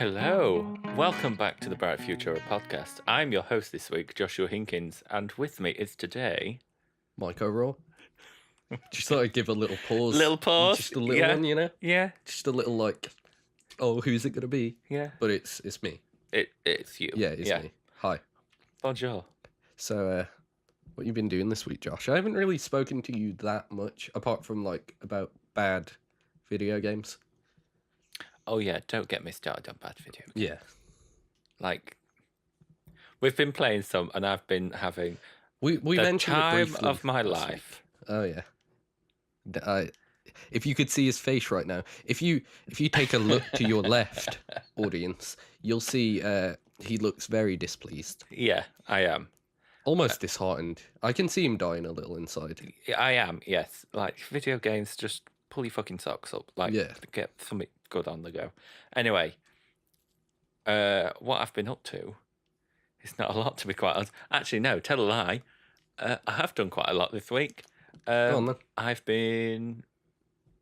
Hello, welcome back to the Bright Futura podcast. I'm your host this week, Joshua Hinkins, and with me is today... Mike O'Rourke. Just thought I'd give a little pause. Little pause? Just a little one, you know? Yeah. Just a little oh, who's it going to be? Yeah. But it's me. It's you. Yeah, it's me. Hi. Bonjour. So, what you been doing this week, Josh? I haven't really spoken to you that much, apart from, about bad video games. Oh yeah, don't get me started on bad video games. Yeah. We've been playing some, and I've been having we the mentioned it time briefly of my last life. week. Oh, yeah. If you could see his face right now, if you take a look to your left, audience, you'll see he looks very displeased. Yeah, I am. Almost disheartened. I can see him dying a little inside. I am, yes. Video games just pull your fucking socks up. Get something good on the go. Anyway, what I've been up to is not a lot, to be quite honest. Actually, no, tell a lie. I have done quite a lot this week. Go on, then. I've been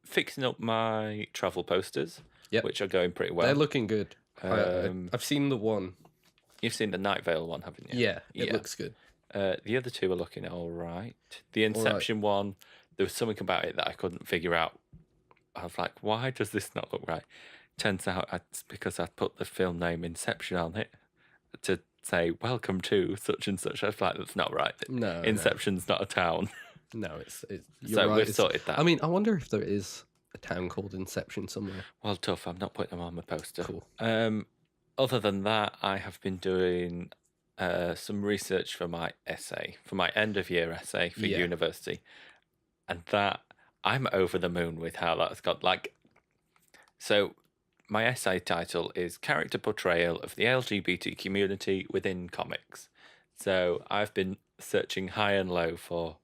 fixing up my travel posters, which are going pretty well. They're looking good. I've seen the one. You've seen the Night Vale one, haven't you? Yeah, it looks good. The other two are looking all right. The Inception one, there was something about it that I couldn't figure out. I was like, why does this not look right? Turns out it's because I put the film name Inception on it to say, welcome to such and such. I was like, that's not right. No, Inception's not a town. No, it's so right. We've sorted that. I mean, I wonder if there is a town called Inception somewhere. Well, tough. I'm not putting them on my poster. Cool. Other than that, I have been doing some research for my essay, for my end of year essay for university, and that I'm over the moon with how that's got. So my essay title is Character Portrayal of the LGBT Community Within Comics. So I've been searching high and low for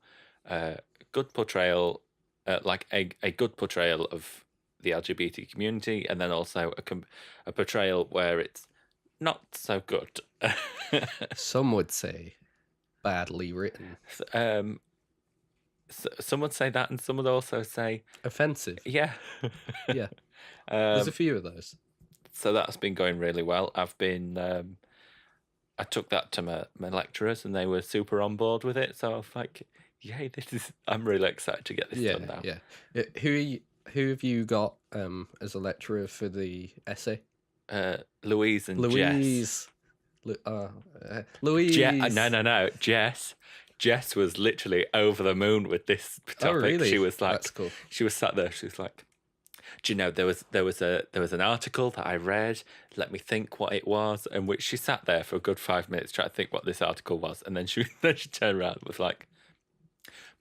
good portrayal, a good portrayal of the LGBT community, and then also a portrayal where it's not so good. Some would say badly written. Some would say that, and some would also say offensive. Yeah. Yeah. There's a few of those. So that's been going really well. I've been I took that to my lecturers, and they were super on board with it. So I was like, yay, I'm really excited to get this done now. Yeah. Who have you got as a lecturer for the essay? Louise and Louise. Jess. Louise. No. Jess was literally over the moon with this topic. Oh, really? She was like, that's cool. She was sat there. She was like, do you know, there was an article that I read. Let me think what it was, and which she sat there for a good 5 minutes trying to think what this article was, and then she turned around and was like,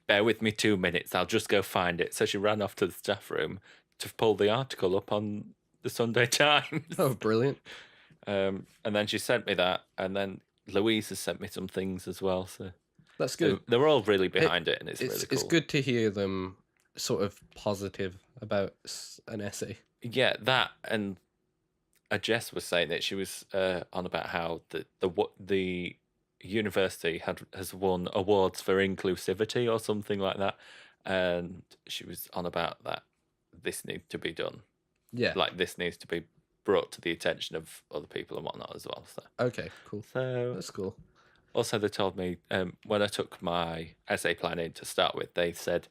bear with me 2 minutes, I'll just go find it. So she ran off to the staff room to pull the article up on the Sunday Times. Oh, brilliant. And then she sent me that, and then Louise has sent me some things as well. So that's good. They're all really behind it, and it's really cool. It's good to hear them sort of positive about an essay. Yeah, that, and Jess was saying that she was on about how the university has won awards for inclusivity or something like that, and she was on about that this needs to be done. Yeah, this needs to be brought to the attention of other people and whatnot as well. So okay, cool. So that's cool. Also, they told me when I took my essay planning to start with, they said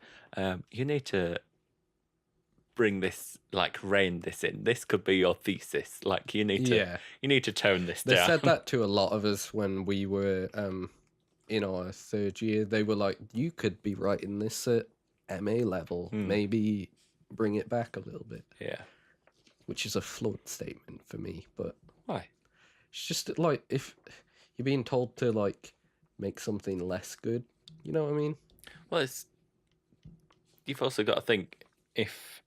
you need to bring this, rein this in. This could be your thesis. You need to tone this down. They said that to a lot of us when we were in our third year. They were like, you could be writing this at MA level. Maybe bring it back a little bit. Yeah. Which is a flawed statement for me, but why? It's just if you're being told to make something less good, you know what I mean? Well, you've also got to think if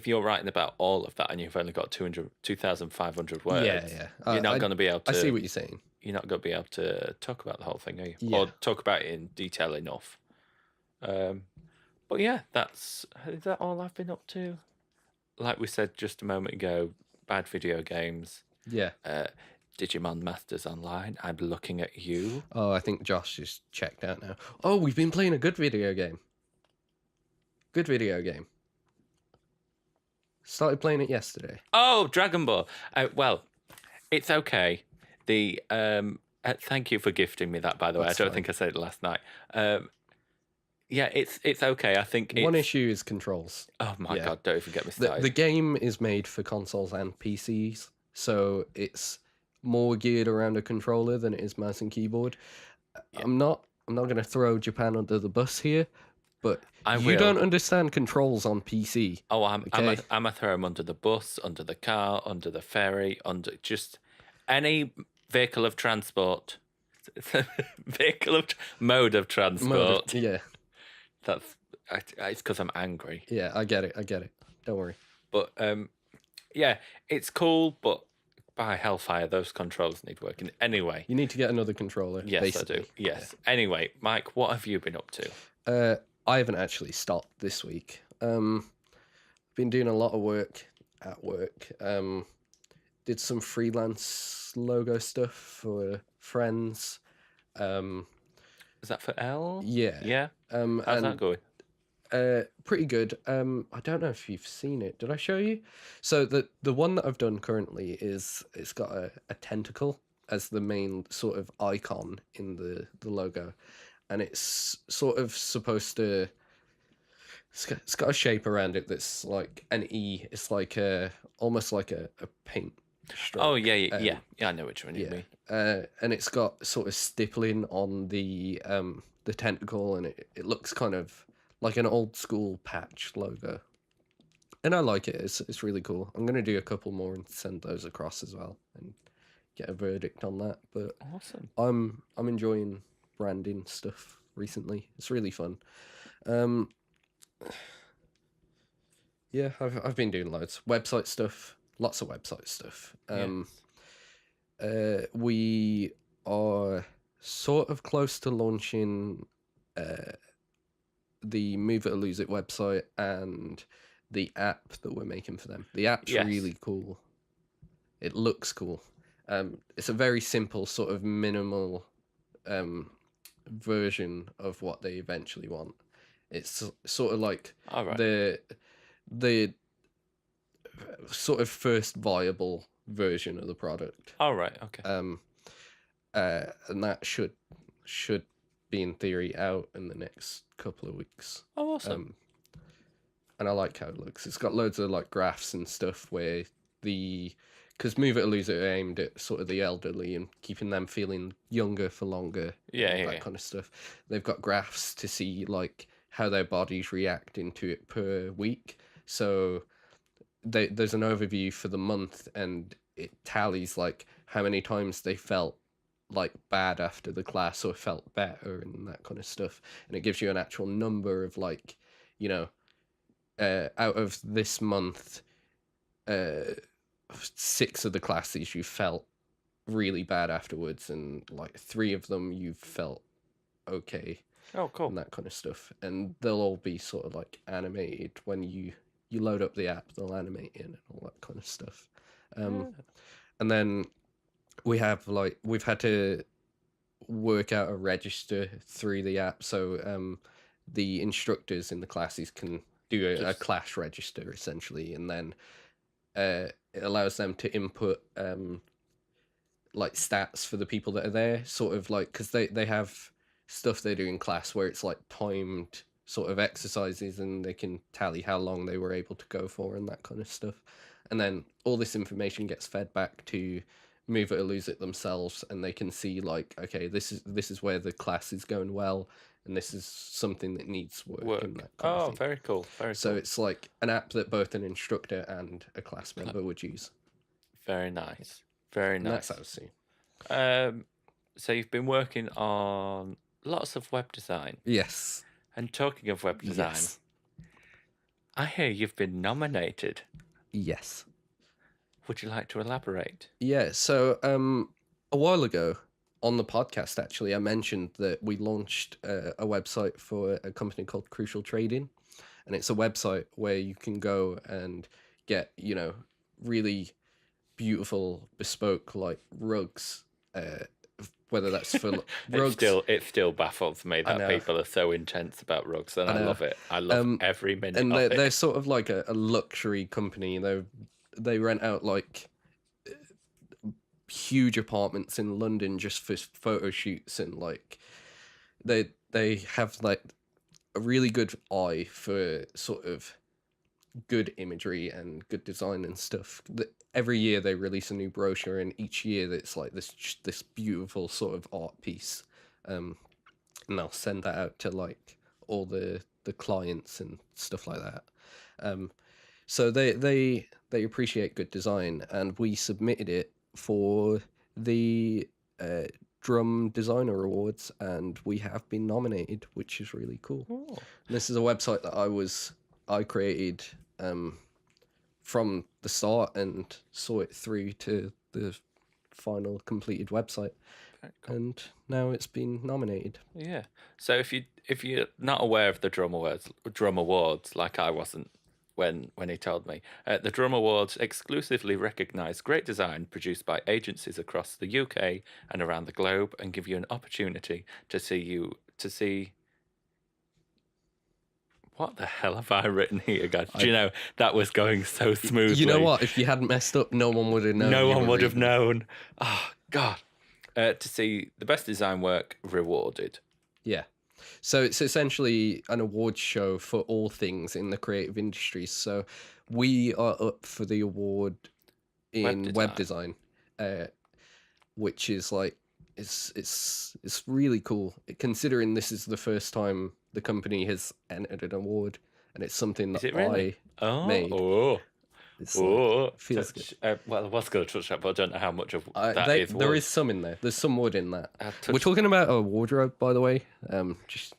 you're writing about all of that and you've only got 2,500 words, you're not going to be able to. I see what you're saying. You're not going to be able to talk about the whole thing, are you? Yeah. Or talk about it in detail enough. But yeah, is that all I've been up to? Like we said just a moment ago, bad video games. Yeah. Digimon Masters Online. I'm looking at you. Oh, I think Josh is checked out now. Oh, we've been playing a good video game. Good video game. Started playing it yesterday. Oh, Dragon Ball. Well, it's okay. The thank you for gifting me that, by the way. That's I don't fine. think I said it last night. Yeah, it's okay. I think One issue is controls. Oh my Yeah. god! Don't even get me The started. game is made for consoles and PCs, so it's more geared around a controller than it is mouse and keyboard. Yeah. I'm not going to throw Japan under the bus here, but I you will. don't understand controls on PC. Oh, I'm okay? I'm a throw him under the bus, under the car, under the ferry, under just any vehicle of transport. Mode of transport. Yeah. That's it's because I'm angry. Yeah, I get it. Don't worry. But yeah, it's cool, but by hellfire, those controls need working. Anyway. You need to get another controller. Yes, basically. I do. Yes. Yeah. Anyway, Mike, what have you been up to? I haven't actually stopped this week. Been doing a lot of work at work. Did some freelance logo stuff for friends. Is that for L? Yeah. Yeah. How's that going? Pretty good. I don't know if you've seen it. Did I show you? So the one that I've done currently is it's got a tentacle as the main sort of icon in the logo, and it's sort of supposed to. It's got a shape around it that's like an E. It's like almost like a paint stroke. Oh yeah. I know which one you mean. And it's got sort of stippling on the tentacle, and it looks kind of like an old school patch logo. And I like it. It's really cool. I'm gonna do a couple more and send those across as well and get a verdict on that. But awesome. I'm enjoying branding stuff recently. It's really fun. Yeah, I've been doing loads website stuff, lots of website stuff. We are sort of close to launching the Move It or Lose It website and the app that we're making for them. The app's really cool. It looks cool. It's a very simple sort of minimal version of what they eventually want. It's sort of like the sort of first viable version of the product. All right. Okay. And that should be in theory out in the next couple of weeks. Oh, awesome. And I like how it looks. It's got loads of like graphs and stuff where because Move It or Lose It are aimed at sort of the elderly and keeping them feeling younger for longer. That kind of stuff. They've got graphs to see like how their body's reacting to it per week. So there's an overview for the month, and it tallies like how many times they felt like bad after the class or felt better and that kind of stuff. And it gives you an actual number of like, out of this month, 6 of the classes you felt really bad afterwards, and like 3 of them you felt okay. Oh, cool. And that kind of stuff. And they'll all be sort of like animated when you load up the app. They'll animate in and all that kind of stuff. And then we've had to work out a register through the app, so the instructors in the classes can do a class register essentially, and then it allows them to input like stats for the people that are there, sort of like, because they have stuff they do in class where it's like timed sort of exercises, and they can tally how long they were able to go for and that kind of stuff. And then all this information gets fed back to Move It or Lose It themselves, and they can see like, okay, this is where the class is going well, and this is something that needs work. And that kind of thing. Very cool. So it's like an app that both an instructor and a class member would use. Very nice. Very nice. And that's how I see. So you've been working on lots of web design. Yes. And talking of web design, I hear you've been nominated. Yes. Would you like to elaborate? Yeah, so a while ago on the podcast, actually, I mentioned that we launched a website for a company called Crucial Trading, and it's a website where you can go and get, really beautiful, bespoke, like rugs whether that's for It rugs. still baffles me I that know, people are so intense about rugs, and I I know. love it. I love every minute And of they're it. sort of like a luxury company. They rent out like huge apartments in London just for photo shoots, and like they have like a really good eye for sort of good imagery and good design and stuff. Every year they release a new brochure, and each year it's like this beautiful sort of art piece, and I'll send that out to like all the clients and stuff like that. So they appreciate good design, and we submitted it for the uh, Drum Designer Awards, and we have been nominated, which is really cool. Oh. And this is a website that I created from the start and saw it through to the final completed website, Cool. and now it's been nominated. Yeah. So if you're not aware of the Drum Awards, like I wasn't when he told me, the Drum Awards exclusively recognise great design produced by agencies across the UK and around the globe, and give you an opportunity to see. What the hell have I written here, guys? Do you know that was going so smoothly? You know what? If you hadn't messed up, no one would have known. No one would have known. Oh God. To see the best design work rewarded. Yeah. So it's essentially an awards show for all things in the creative industry. So we are up for the award in web design, which is like it's really cool, considering this is the first time the company has entered an award, and it's something that really? I made. It's feels good. Well, I was going to touch that, but I don't know how much of that is wood. There is some in there. There's some wood in that. We're talking about a wardrobe, by the way. Just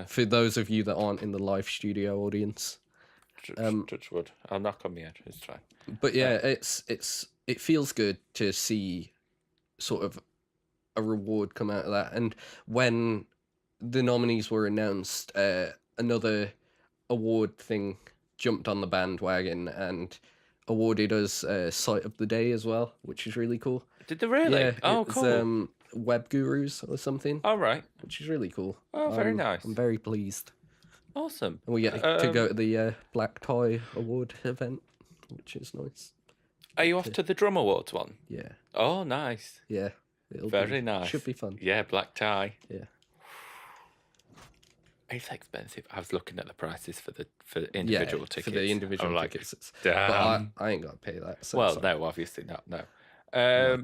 for those of you that aren't in the live studio audience. Touch wood. I'll knock on the edge. It's fine. But yeah, it feels good to see sort of a reward come out of that. And when the nominees were announced, another award thing jumped on the bandwagon and awarded us Site of the Day as well, which is really cool. Did they really? Yeah, oh, cool. Web Gurus or something. All right. Which is really cool. Oh, very nice. I'm very pleased. Awesome. And we get to go to the Black Tie Award event, which is nice. Are you off to the Drum Awards one? Yeah. Oh, nice. Yeah. Very nice. Should be fun. Yeah, black tie. Yeah. It's expensive. I was looking at the prices for individual tickets. For the individual tickets. Damn. But I ain't got to pay that. So well, no, obviously not. No.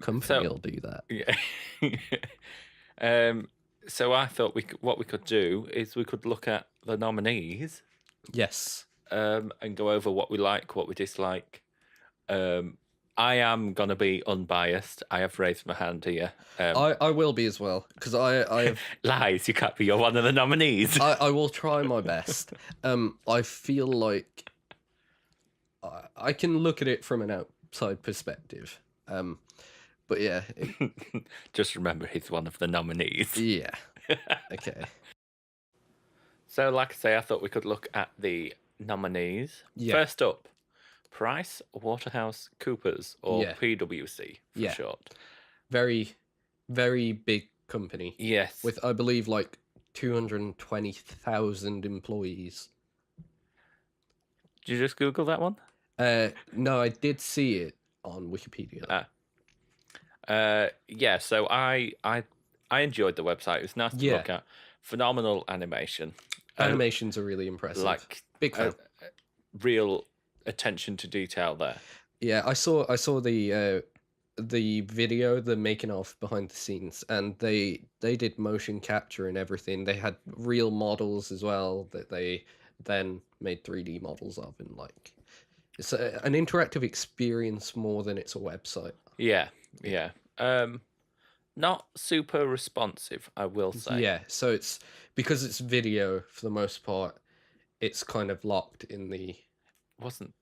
Company will do that. Yeah. So I thought what we could do is we could look at the nominees. Yes. And go over what we like, what we dislike. I am gonna be unbiased. I have raised my hand here. I will be as well, because I have lies. You can't be. You're one of the nominees. I will try my best. I feel like I can look at it from an outside perspective. But yeah. Just remember, he's one of the nominees. Yeah. Okay. So, like I say, I thought we could look at the nominees. Yeah. First up, Price Waterhouse Coopers, or PwC for short. Very, very big company. Yes. With, I believe, like 220,000 employees. Did you just Google that one? No, I did see it on Wikipedia. Yeah, so I enjoyed the website. It was nice to look at. Phenomenal animation. Animations are really impressive. Like big fan. Real attention to detail there. Yeah, I saw the video, the making of behind the scenes, and they did motion capture and everything. They had real models as well that they then made 3D models of, and like it's an interactive experience more than it's a website. Yeah. Not super responsive, I will say. Yeah, so it's because it's video for the most part. It's kind of locked in the. Wasn't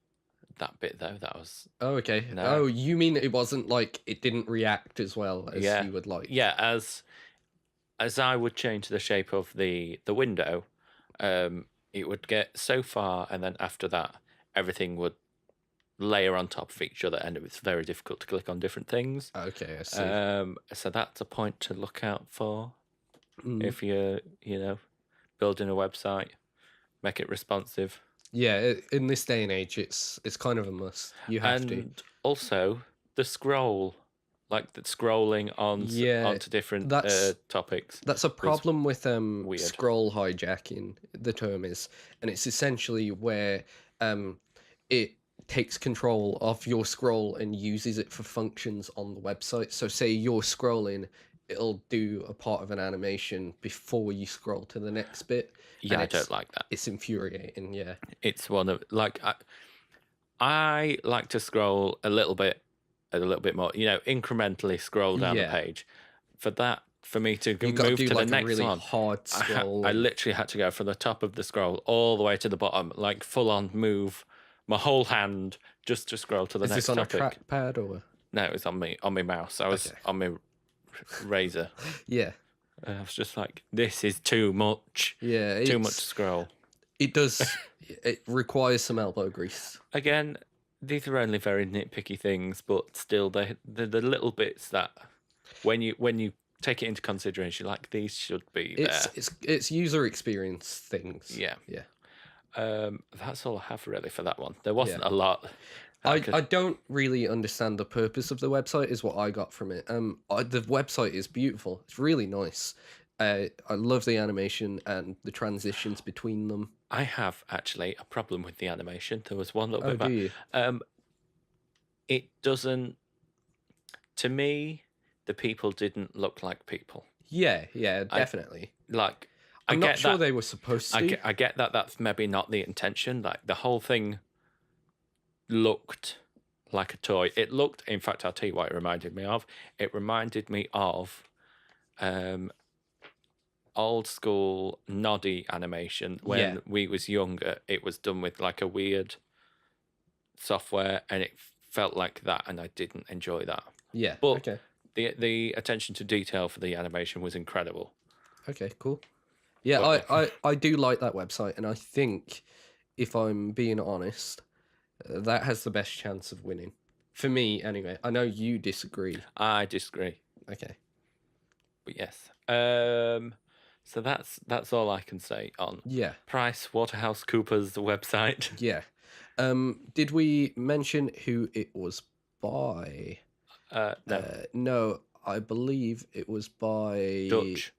that bit though? That was. Oh, okay. No. Oh, you mean it wasn't like it didn't react as well as you would like? Yeah, as I would change the shape of the window, it would get so far, and then after that, everything would layer on top of each other, and it's very difficult to click on different things. Okay, I see. So that's a point to look out for Mm. if you're, building a website. Make it responsive. Yeah, in this day and age, it's kind of a must. You have to. And also the scroll, like the scrolling on Yeah, onto different that's topics. that's a problem with weird. scroll hijacking. The term is, and it's essentially where it takes control of your scroll and uses it for functions on the website. So say you're scrolling, it'll do a part of an animation before you scroll to the next bit. Yeah, I don't like that. It's infuriating. Yeah, it's one of I like to scroll a little bit more, incrementally scroll down the page. For me to you move do to like the next a really one, hard scroll. I literally had to go from the top of the scroll all the way to the bottom, like full on move my whole hand just to scroll to the next topic. Is this on a trackpad or? No, it was on my mouse. I was on my razor. Yeah. I was just like, this is too much. Yeah, too much scroll. It does. It requires some elbow grease. Again, these are only very nitpicky things, but still, they're the little bits that when you take it into consideration, like these should be there. It's user experience things. Yeah. Yeah. That's all I have really for that one. There wasn't a lot. I don't really understand the purpose of the website, is what I got from it. The website is beautiful. It's really nice. I love the animation and the transitions between them. I have actually a problem with the animation. There was one little bit about. Do you? It doesn't. To me, the people didn't look like people. Yeah, definitely. I'm not sure they were supposed to. I get that that's maybe not the intention. Like the whole thing looked like a toy. It looked, in fact, I'll tell you what it reminded me of. It reminded me of old school noddy animation when we was younger. It was done with like a weird software, and it felt like that, and I didn't enjoy that. Yeah, but the attention to detail for the animation was incredible. Okay, cool. Yeah, I do like that website, and I think, if I'm being honest, that has the best chance of winning. For me, anyway. I know you disagree. I disagree. Okay. But yes. So that's all I can say on Price Waterhouse Cooper's website. Yeah. Did we mention who it was by? No. No, I believe it was by Dutch.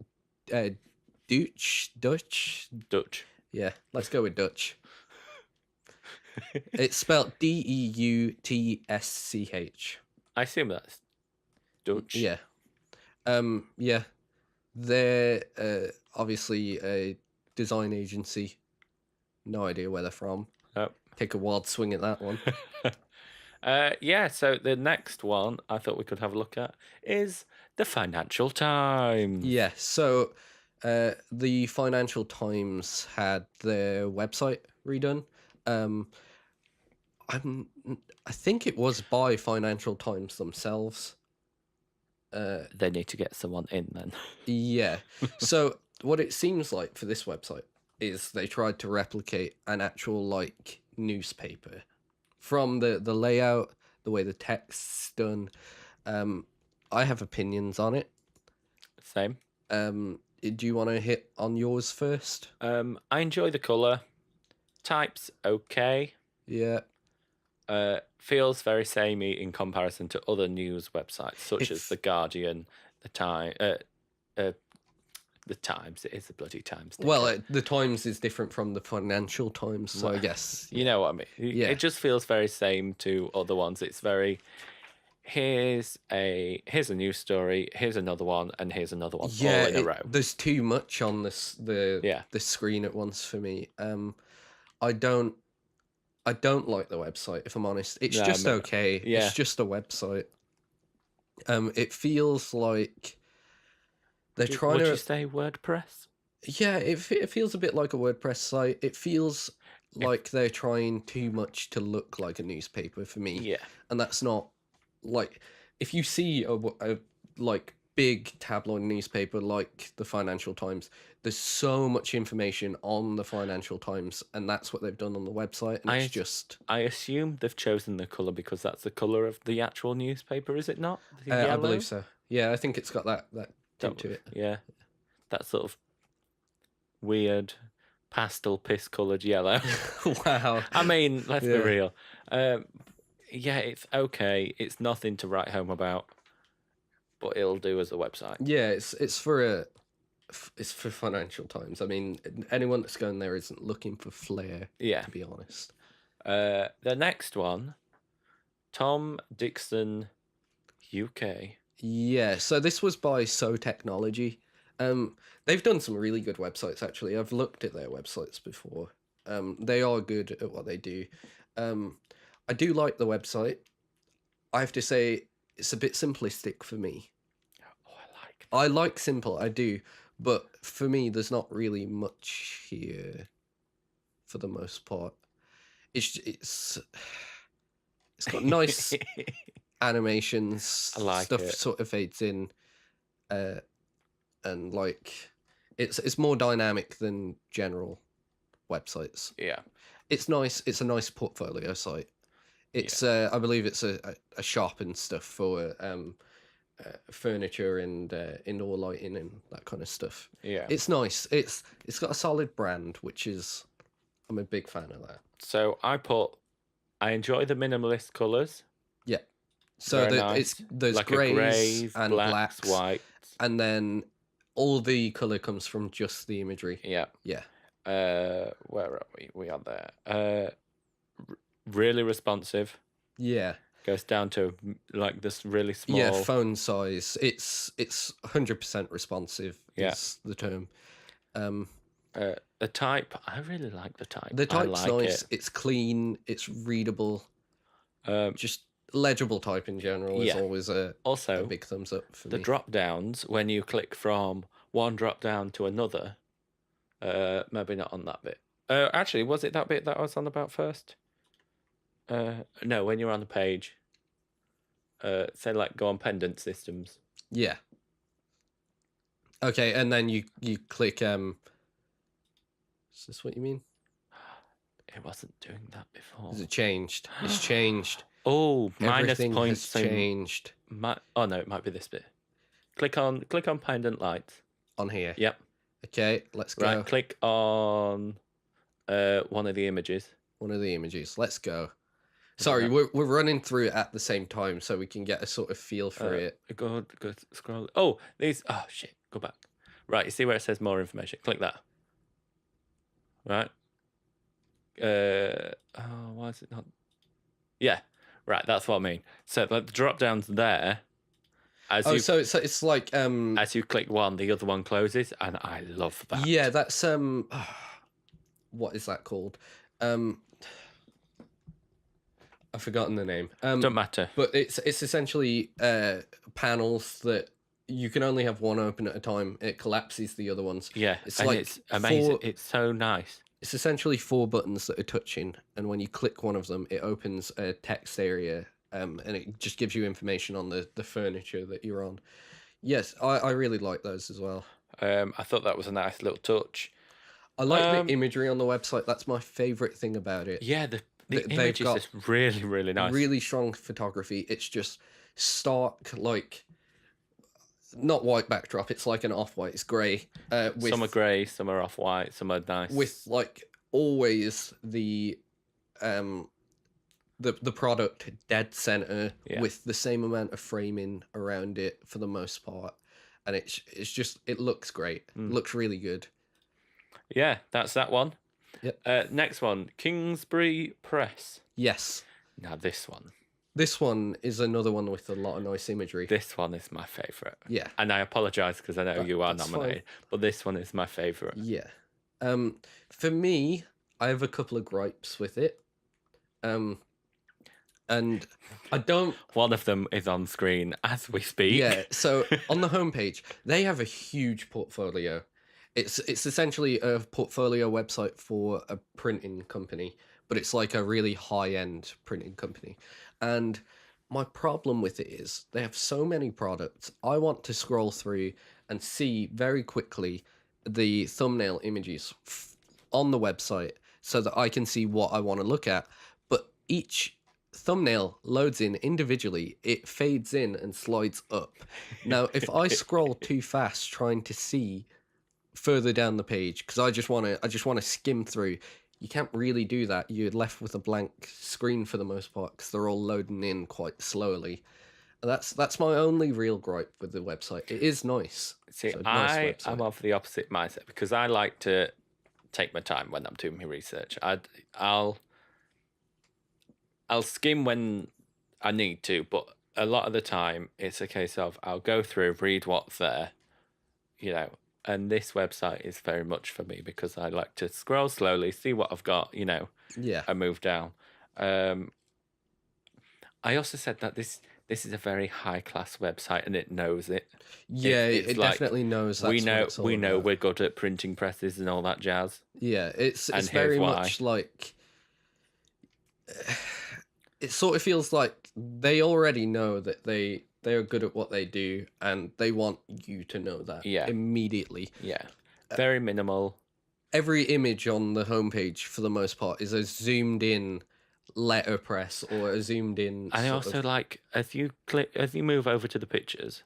Dutch. Yeah, let's go with Dutch. It's spelled Deutsch. I assume that's Dutch. Yeah. Yeah. They're obviously a design agency. No idea where they're from. Oh. Take a wild swing at that one. So the next one I thought we could have a look at is the Financial Times. Yeah, so the Financial Times had their website redone. I think it was by Financial Times themselves. They need to get someone in then. Yeah. So what it seems like for this website is they tried to replicate an actual newspaper from the layout, the way the text's done. I have opinions on it. Same. Do you want to hit on yours first? I enjoy the colour. Type's okay. Yeah. Feels very samey in comparison to other news websites such as The Guardian, The Times. The Times. It is the bloody Times. Well, the Times is different from the Financial Times, so I guess you know what I mean. Yeah. It just feels very same to other ones. It's very here's a news story, here's another one, and here's another one all in a row. There's too much on the screen at once for me. I don't like the website, if I'm honest. It's just okay. Yeah. It's just a website. It feels like they're trying to... Would you say WordPress? Yeah, it feels a bit like a WordPress site. It feels like they're trying too much to look like a newspaper for me. Yeah. And that's not... If you see a big tabloid newspaper like the Financial Times, there's so much information on the Financial Times, and that's what they've done on the website, and it's just... I assume they've chosen the colour because that's the colour of the actual newspaper, is it not? The yellow? I believe so. Yeah, I think it's got that tint to it. Yeah, that sort of weird pastel piss-coloured yellow. Wow. I mean, let's be real. Yeah, it's okay. It's nothing to write home about, but it'll do as a website. Yeah, it's for Financial Times. I mean, anyone that's going there isn't looking for flair. Yeah, to be honest. The next one, Tom Dixon, UK. Yeah, so this was by So Technology. They've done some really good websites actually. I've looked at their websites before. They are good at what they do. I do like the website. I have to say it's a bit simplistic for me. Oh, I like simple, I do, but for me there's not really much here for the most part. It's got nice animations. I like stuff it. Sort of fades in, and like it's more dynamic than general websites. Yeah, it's nice. It's a nice portfolio site. It's I believe it's a shop and stuff for furniture and indoor lighting and that kind of stuff. Yeah, it's nice. It's got a solid brand, which is, I'm a big fan of that. So I enjoy the minimalist colours. Yeah. So nice. there's like greys and blacks, whites, and then all the colour comes from just the imagery. Yeah. Yeah. Where are we? We are there. Really responsive. Yeah. Goes down to like this really small. Yeah, phone size. It's 100% responsive. Yeah. Is the term. The type, I really like the type. The type's nice. It. It's clean. It's readable. Just legible type in general is always a big thumbs up for me. The drop downs, when you click from one drop down to another, maybe not on that bit. Actually, was it that bit that I was on about first? No, when you're on the page, say like go on pendant systems. Yeah. Okay, and then you click. Is this what you mean? It wasn't doing that before. Has it changed? It's changed. Oh, minus Everything points has changed. Oh no, it might be this bit. Click on pendant lights. On here. Yep. Okay, let's go. Right, click on one of the images. One of the images. Let's go. Sorry, we're running through it at the same time so we can get a sort of feel for it. Go scroll. Oh, these. Oh shit. Go back. Right, you see where it says more information? Click that. Right. Oh, why is it not? Yeah. Right, that's what I mean. So the drop downs there. So it's like as you click one, the other one closes, and I love that. Yeah, that's what is that called? I've forgotten the name. Don't matter. But it's essentially panels that you can only have one open at a time. It collapses the other ones. Yeah, it's amazing. It's so nice. It's essentially 4 buttons that are touching, and when you click one of them, it opens a text area, and it just gives you information on the furniture that you're on. Yes, I really like those as well. I thought that was a nice little touch. I like the imagery on the website. That's my favourite thing about it. Yeah, the image is just really, really nice. Really strong photography. It's just stark, like, not white backdrop. It's like an off-white. It's grey. Some are grey, some are off-white, some are nice. With, like, always the product dead centre with the same amount of framing around it for the most part. And it's just, it looks great. It looks really good. Yeah, that's that one. Yep. Next one, Kingsbury Press. Yes. Now this one. This one is another one with a lot of nice imagery. This one is my favourite. Yeah. And I apologise because I know you are nominated, but this one is my favourite. Yeah. For me, I have a couple of gripes with it. And I don't... One of them is on screen as we speak. Yeah, so on the homepage, they have a huge portfolio. It's essentially a portfolio website for a printing company, but it's like a really high-end printing company. And my problem with it is they have so many products. I want to scroll through and see very quickly the thumbnail images on the website so that I can see what I want to look at. But each thumbnail loads in individually, it fades in and slides up. Now, if I scroll too fast trying to see further down the page, because I just want to skim through, you can't really do that. You're left with a blank screen for the most part because they're all loading in quite slowly. That's my only real gripe with the website. It is nice. See, Nice I website. am of the opposite mindset because I like to take my time when I'm doing my research. I'll skim when I need to, but a lot of the time it's a case of I'll go through, read what's there, and this website is very much for me because I like to scroll slowly, see what I've got, Yeah. and move down. I also said that this is a very high class website and it knows it. Yeah, it like, definitely knows that's we know about. we're good at printing presses and all that jazz. Yeah, it's And very here's why. much like it sort of feels like they already know that they are good at what they do and they want you to know that immediately. Yeah. Very minimal. Every image on the homepage for the most part is a zoomed in letterpress or a zoomed in. And I also like as you move over to the pictures,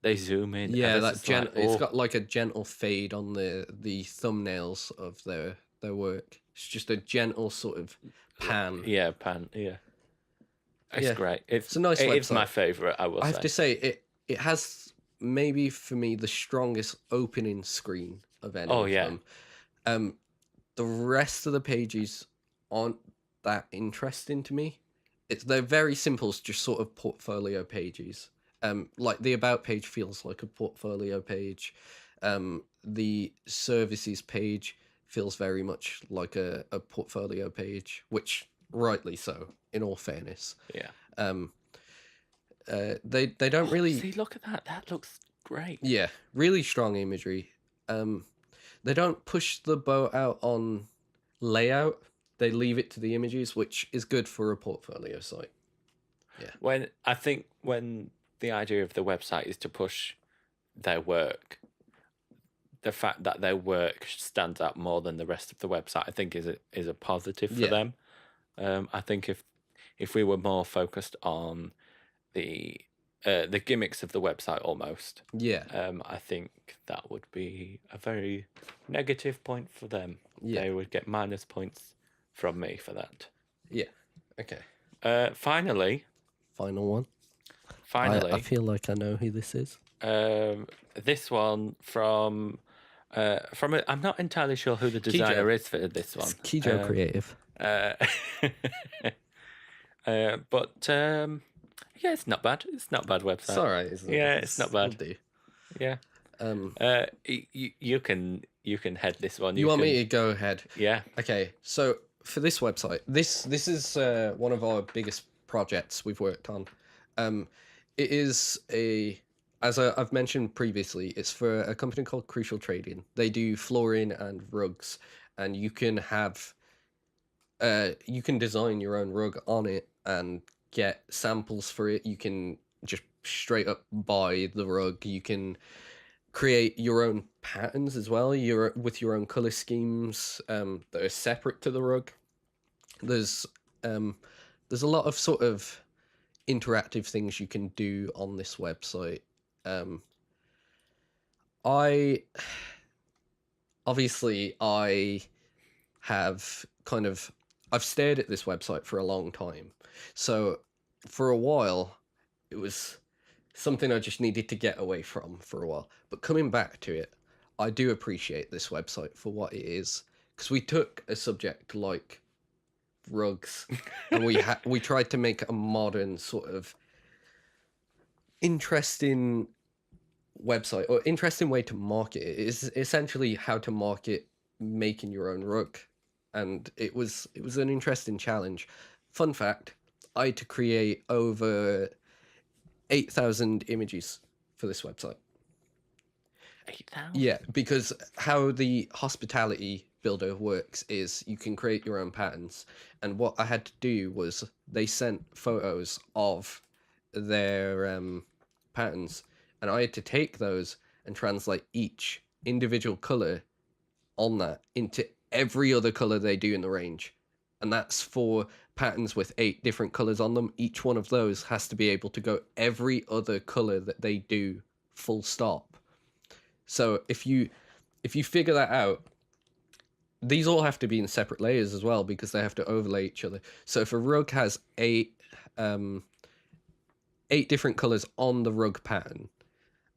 they zoom in. Yeah, it's got like a gentle fade on the thumbnails of their work. It's just a gentle sort of pan. Yeah, pan. Yeah, it's great. It's a nice website. It's my favorite. I have to say it has maybe for me the strongest opening screen of any of them. The rest of the pages aren't that interesting to me. They're very simple, just sort of portfolio pages. Like the about page feels like a portfolio page. The services page feels very much like a portfolio page, which rightly so, in all fairness. Yeah. They don't really see. Look at that. That looks great. Yeah, really strong imagery. They don't push the boat out on layout. They leave it to the images, which is good for a portfolio site. Yeah. When the idea of the website is to push their work, the fact that their work stands out more than the rest of the website, I think is a positive for them. I think if we were more focused on the gimmicks of the website almost, I think that would be a very negative point for them. They would get minus points from me for that. Yeah. Okay. Finally. Final one. Finally. I feel like I know who this is. This one from I'm not entirely sure who the designer is for this one. It's Kijo Creative. But yeah, it's not bad. It's not a bad website. It's all right, isn't it? Yeah, it's not bad. It'll do. Yeah. You can head this one. You want me to go ahead? Yeah. Okay. So for this website, this is one of our biggest projects we've worked on. It is as I've mentioned previously, it's for a company called Crucial Trading. They do flooring and rugs, and you can design your own rug on it and get samples for it. You can just straight up buy the rug. You can create your own patterns as well. With your own color schemes that are separate to the rug. There's a lot of sort of interactive things you can do on this website. I have I've stared at this website for a long time. So for a while, it was something I just needed to get away from for a while. But coming back to it, I do appreciate this website for what it is. Because we took a subject like rugs and we tried to make a modern sort of interesting website or interesting way to market it. It's essentially how to market making your own rug. And it was an interesting challenge. Fun fact, I had to create over 8,000 images for this website. 8,000? Yeah, because how the hospitality builder works is you can create your own patterns. And what I had to do was they sent photos of their patterns, and I had to take those and translate each individual color on that into every other color they do in the range. And that's for patterns with 8 different colors on them. Each one of those has to be able to go every other color that they do, full stop. So if you figure that out, these all have to be in separate layers as well, because they have to overlay each other. So if a rug has 8 different colors on the rug pattern,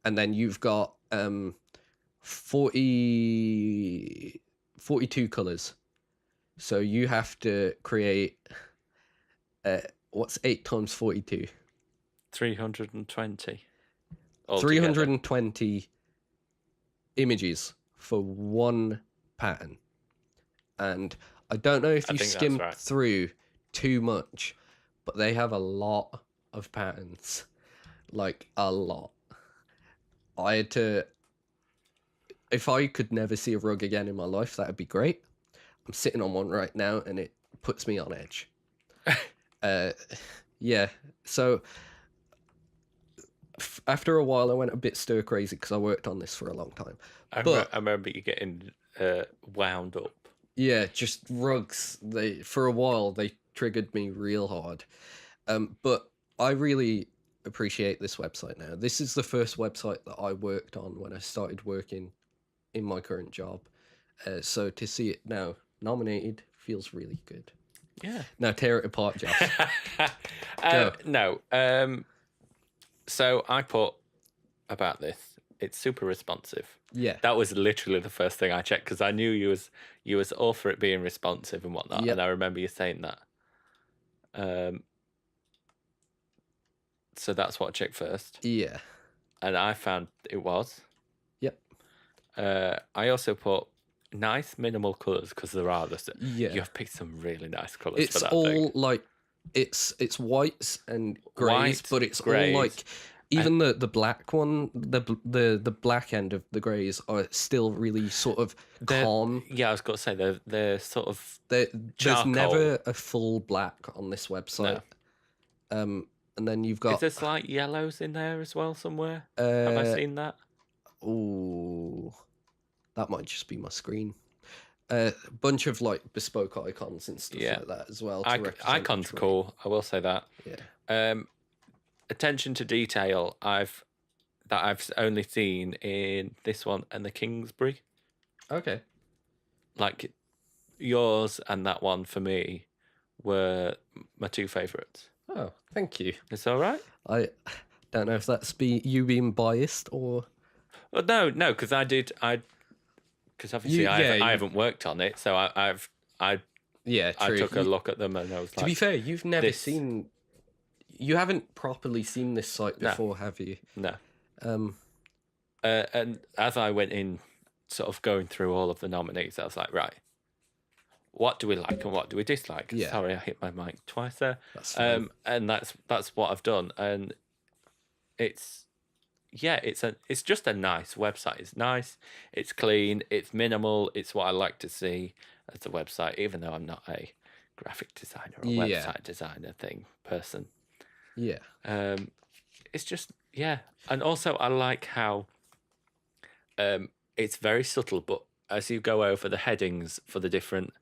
and then you've got 42 colors, so you have to create what's 8 times 42? 320. 320 images for one pattern. And I don't know if you skimmed through too much, but they have a lot of patterns. Like, a lot. I had to... If I could never see a rug again in my life, that would be great. I'm sitting on one right now, and it puts me on edge. Yeah, so... After a while, I went a bit stir crazy because I worked on this for a long time. I remember you getting wound up. Yeah, just rugs. For a while they triggered me real hard. But I really appreciate this website now. This is the first website that I worked on when I started working in my current job. So to see it now nominated feels really good. Yeah. Now tear it apart, Josh. No. So I put about this. It's super responsive. Yeah. That was literally the first thing I checked, because I knew you was all for it being responsive and whatnot. Yep. And I remember you saying that. So that's what I checked first. Yeah. And I found it was. Yep. I also put nice minimal colours, because there are this. Yeah. You have picked some really nice colours for that all thing. Like it's whites and greys, but it's greys, all like even the black one, the black end of the greys are still really sort of calm. Yeah, I was going to say they're sort of there's never a full black on this website. No. And then you've got... Is there slight yellows in there as well somewhere? Have I seen that? Oh, that might just be my screen. A bunch of like bespoke icons and stuff like that as well. Icons cool. I will say that. Yeah. Attention to detail. I've only seen in this one and the Kingsbury. Okay. Like yours and that one for me were my 2 favourites. Oh, thank you. It's all right. I don't know if that's you being biased or... Well, no, because because obviously I haven't worked on it, so I took a look at them and I was like... To be fair, you've never seen... You haven't properly seen this site before, have you? No. And as I went in, sort of going through all of the nominees, I was like, right, what do we like and what do we dislike? Yeah. Sorry, I hit my mic twice there. That's fine. And that's what I've done, and it's just a nice website. It's nice, it's clean, it's minimal. It's what I like to see as a website, even though I'm not a graphic designer or website designer person. Yeah. It's just, and also I like how it's very subtle, but as you go over the headings for the different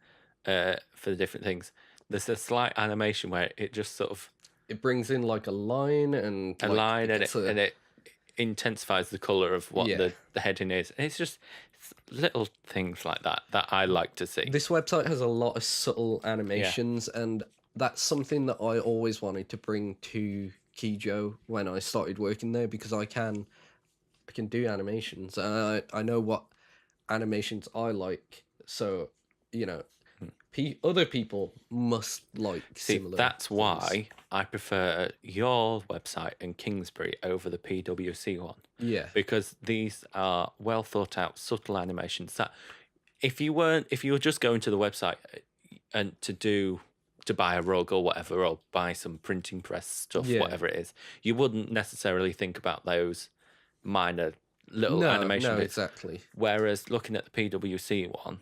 things, there's a slight animation where it just sort of... It brings in like a line and... and it intensifies the colour of what the heading is. It's just little things like that I like to see. This website has a lot of subtle animations, and that's something that I always wanted to bring to Kijo when I started working there, because I can do animations. I know what animations I like, so other people must like similar. That's why I prefer your website and Kingsbury over the PwC one. Yeah, because these are well thought out, subtle animations that if you were just going to the website and to buy a rug or whatever, or buy some printing press stuff, whatever it is, you wouldn't necessarily think about those minor little animation bits. Exactly. Whereas looking at the PwC one,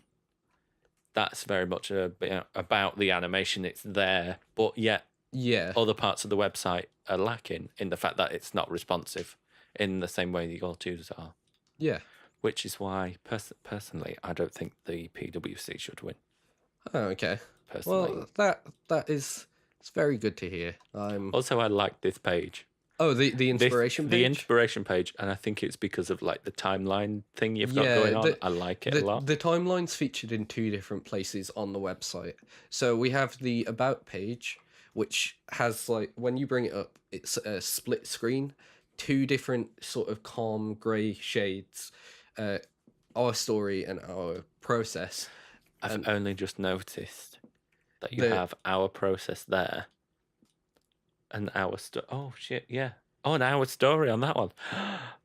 that's very much about the animation. It's there, but yet Yeah, other parts of the website are lacking in the fact that it's not responsive in the same way the all-twos are. yeah. Which is why, personally, I don't think the PwC should win. Oh, okay. Personally. Well, that is it's very good to hear. Also, I like this page. Oh, the inspiration The page. inspiration page, and I think it's because of like the timeline thing you've got Yeah, going on. I like it a lot. the timeline's featured in two different places on the website. So we have the about page, which has like when you bring it up, it's a split screen, two different sort of calm grey shades, our story and our process. I've only just noticed that you The have our process there, and our oh shit, yeah. Oh, and our story on that one.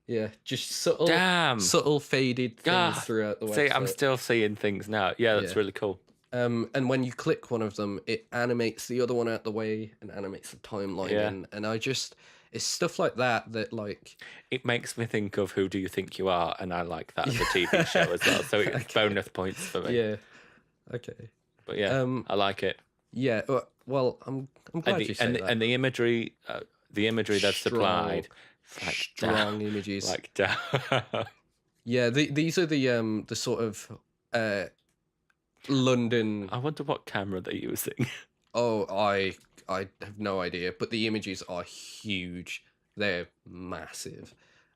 yeah, just Damn. subtle faded things God. throughout the See, I'm website. still seeing things now. Yeah, that's Yeah. really cool. And when you click one of them, it animates the other one out the way and animates the timeline. Yeah. And I just, it's stuff like that like. It makes me think of Who Do You Think You Are, and I like that as a TV show as well. So it's Okay. bonus points for me. Yeah. Okay. But yeah, I like it. Yeah. Well, I'm glad you said that. And the imagery they've supplied, it's like strong images. Like damn. Yeah. These are the sort of London. I wonder what camera they're using. Oh, I have no idea, but the images are huge. They're massive.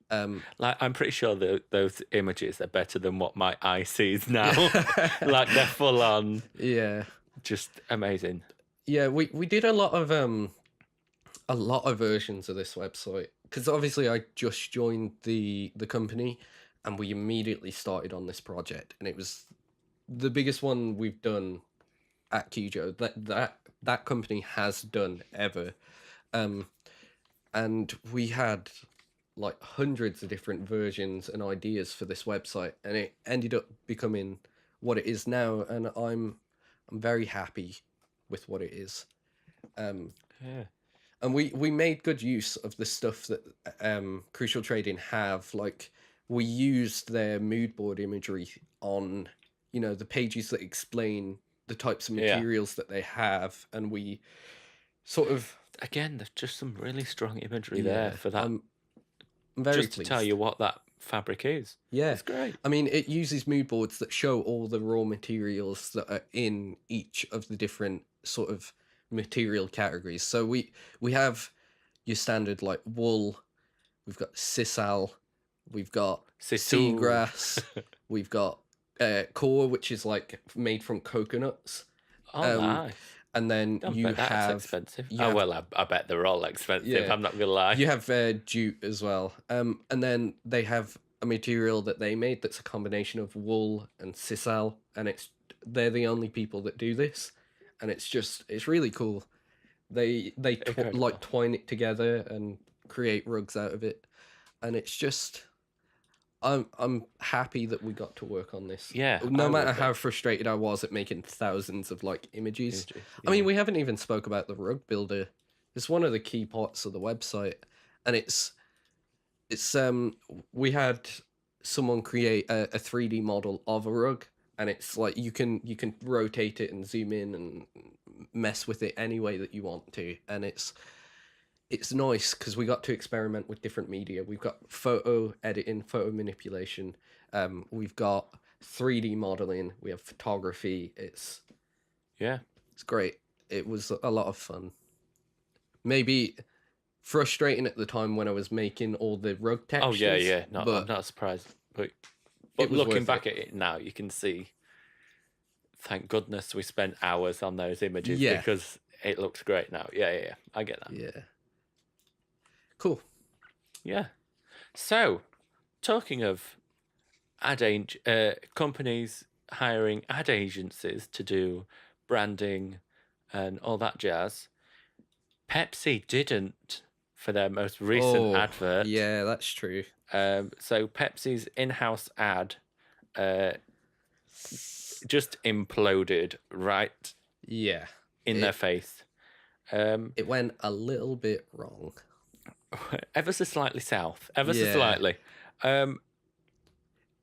Like I'm pretty sure those images are better than what my eye sees now. Like they're full on. Yeah. Just amazing. Yeah, we did a lot of versions of this website because obviously I just joined the company and we immediately started on this project and it was the biggest one we've done at Kijo that company has done ever. And we had like hundreds of different versions and ideas for this website and it ended up becoming what it is now and I'm very happy with what it is. Yeah. And we made good use of the stuff that Crucial Trading have. Like we used their mood board imagery on, the pages that explain the types of materials that they have, and we sort of again, there's just some really strong imagery there for that. I'm very just pleased. To tell you what that fabric is. Yeah, it's great. I mean, it uses mood boards that show all the raw materials that are in each of the different sort of material categories. So we have your standard like wool, we've got sisal, we've got seagrass, we've got core, which is like made from coconuts. Oh, nice. And then you have expensive. I bet they're all expensive. Yeah. I'm not gonna lie. You have jute as well. And then they have a material that they made that's a combination of wool and sisal, and they're the only people that do this, and it's really cool. They twine it together and create rugs out of it, and it's just I'm happy that we got to work on this. Yeah. No matter how frustrated I was at making thousands of like images. Yeah. I mean, we haven't even spoke about the rug builder. It's one of the key parts of the website, and it's we had someone create a 3D model of a rug, and it's like you can rotate it and zoom in and mess with it any way that you want to, and it's nice because we got to experiment with different media. We've got photo editing, photo manipulation. We've got 3D modeling. We have photography. It's great. It was a lot of fun. Maybe frustrating at the time when I was making all the rug textures. Oh yeah. I'm not surprised. But looking back at it now, you can see. Thank goodness we spent hours on those images because it looks great now. Yeah. I get that. Yeah. Cool. Yeah. So, talking of companies hiring ad agencies to do branding and all that jazz, Pepsi didn't for their most recent advert. Yeah, that's true. So Pepsi's in-house ad just imploded right in their face. It went a little bit wrong. Ever so slightly south. So slightly. It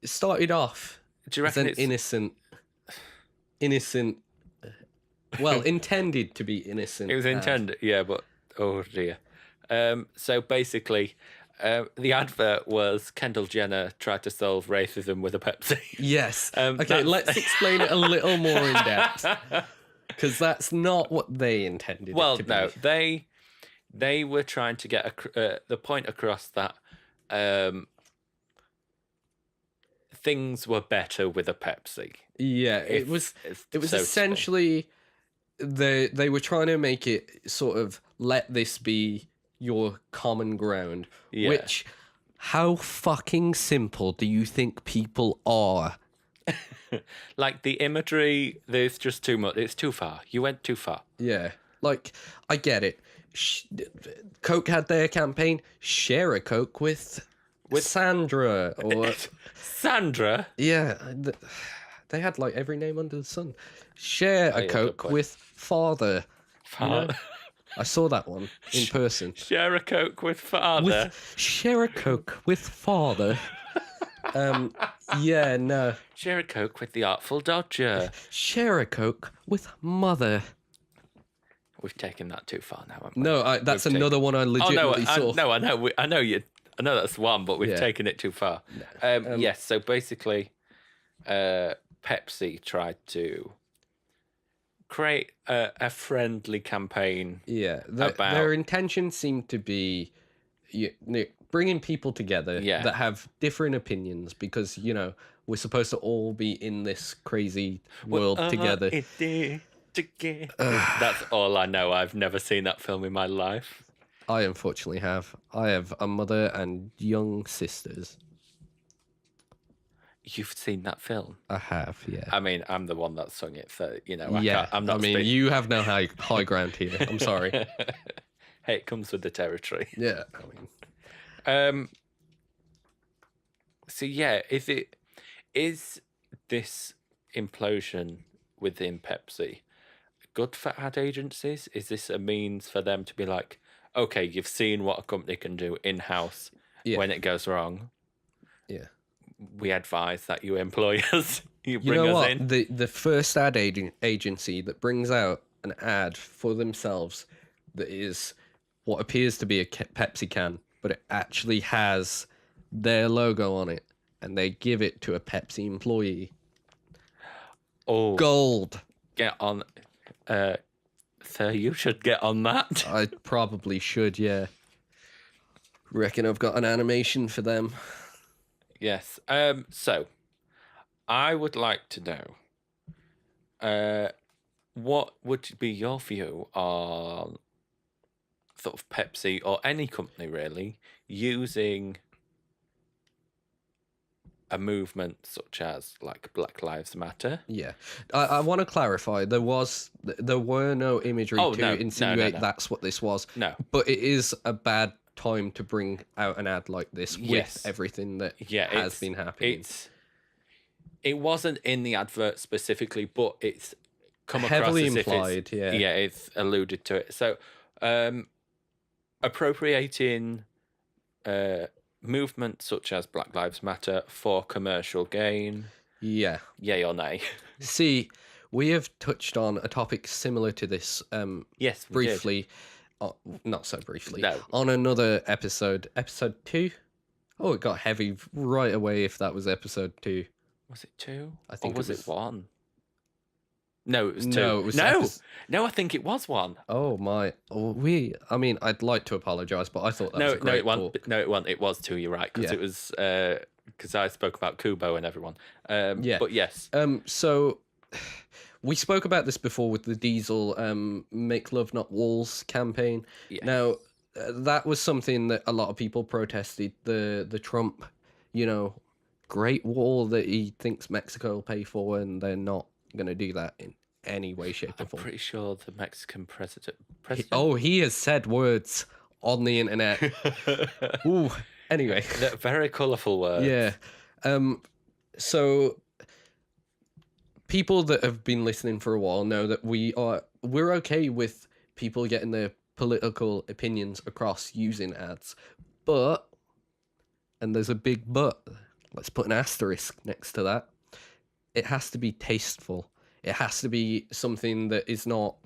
started off do you reckon as an innocent Well, intended to be innocent. It was intended, yeah, but oh dear. So basically, the advert was Kendall Jenner tried to solve racism with a Pepsi. Yes. Okay, let's explain it a little more in depth, because that's not what they intended it to be. Well, no, they were trying to get the point across that things were better with a Pepsi. Yeah, it was essentially they were trying to make it sort of let this be your common ground, which how fucking simple do you think people are? Like the imagery, there's just too much. It's too far. You went too far. Yeah, like I get it. Coke had their campaign, share a Coke with Sandra or Sandra. Yeah, they had like every name under the sun. Share a Coke with Father. You know? I saw that one in person. Share a Coke with Father. Share a Coke with Father. Yeah, no. Share a Coke with the Artful Dodger. Share a Coke with Mother. We've taken that too far now, haven't we? No, that's another one I legitimately saw. No, I know. I know that's one, but we've taken it too far. No. Yes, so basically, Pepsi tried to create a friendly campaign. Yeah, their intention seemed to be bringing people together that have different opinions, because, you know, we're supposed to all be in this crazy world together. That's all I know. I've never seen that film in my life. I unfortunately have. I have a mother and young sisters. You've seen that film? I have, yeah. I mean, I'm the one that sung it, so, you know, I'm not. You have no high ground here. I'm sorry. Hey, it comes with the territory. Yeah, So yeah, is this implosion within Pepsi good for ad agencies? Is this a means for them to be like, okay, you've seen what a company can do in-house when it goes wrong. Yeah. We advise that you employ us. You bring us in. The first ad agency that brings out an ad for themselves that is what appears to be a Pepsi can, but it actually has their logo on it, and they give it to a Pepsi employee. Oh, gold. Get on. Sir, you should get on that. I probably should, yeah. Reckon I've got an animation for them. Yes. So, I would like to know, what would be your view on sort of Pepsi or any company really using a movement such as like Black Lives Matter? Yeah, I want to clarify. There were no imagery to insinuate that's what this was. No, but it is a bad time to bring out an ad like this with everything that has been happening. It wasn't in the advert specifically, but it's come heavily across as implied. It's alluded to it. So, appropriating movements such as Black Lives Matter for commercial gain. Yeah. Yay or nay? See, we have touched on a topic similar to this. Yes, briefly. Not so briefly. No. On another episode 2. Oh, it got heavy right away. If that was episode 2. Was it 2? I think. Or was it 1? No, it was 2. No, it was no, I think it was 1. Oh my! I mean, I'd like to apologise, but I thought that was a great talk. No, it wasn't. It was 2. You're right, because it was because I spoke about Kubo and everyone. But yes. So we spoke about this before with the Diesel "Make Love Not Walls" campaign. Yeah. Now that was something that a lot of people protested. The Trump, Great Wall that he thinks Mexico will pay for, and they're not going to do that in any way, shape, or form. I'm pretty sure the Mexican president. He has said words on the internet. Ooh. Anyway, they're very colourful words. Yeah. So people that have been listening for a while know that we're okay with people getting their political opinions across using ads, but, and there's a big but. Let's put an asterisk next to that. It has to be tasteful. It has to be something that is not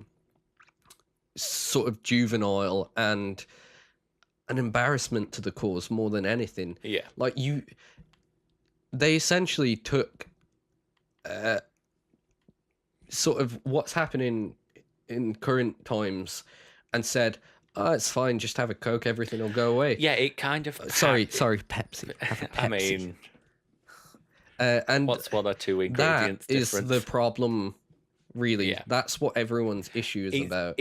sort of juvenile and an embarrassment to the cause more than anything. Yeah. Like they essentially took sort of what's happening in current times and said, "Oh, it's fine, just have a Coke, everything will go away." Yeah, it kind of... Sorry, Pepsi. Have a Pepsi. I mean, and what's one or two that ingredients is difference? the problem, really. Yeah. That's what everyone's issue is about.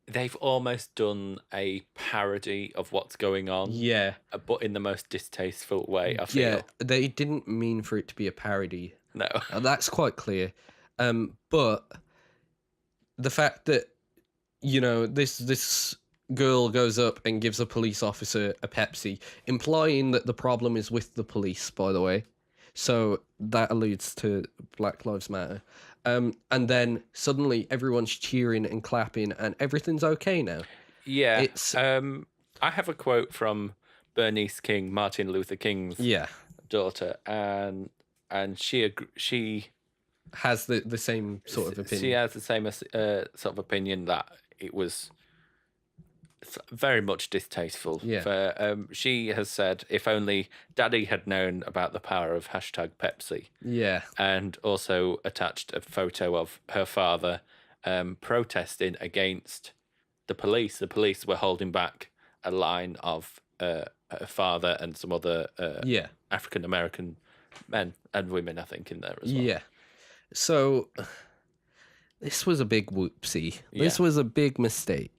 They've almost done a parody of what's going on, Yeah. but in the most distasteful way, I Yeah, feel. they didn't mean for it to be a parody. No. That's quite clear. But the fact that, you know, this girl goes up and gives a police officer a Pepsi, implying that the problem is with the police, by the way. So that alludes to Black Lives Matter. And then suddenly everyone's cheering and clapping and everything's okay now. Yeah. It's I have a quote from Bernice King, Martin Luther King's daughter, and she has the same sort of opinion. She has the same sort of opinion that it was very much distasteful. Yeah. She has said, if only Daddy had known about the power of #Pepsi. Yeah. And also attached a photo of her father protesting against the police. The police were holding back a line of her father and some other African American men and women, I think, in there as well. Yeah. So this was a big whoopsie. This was a big mistake.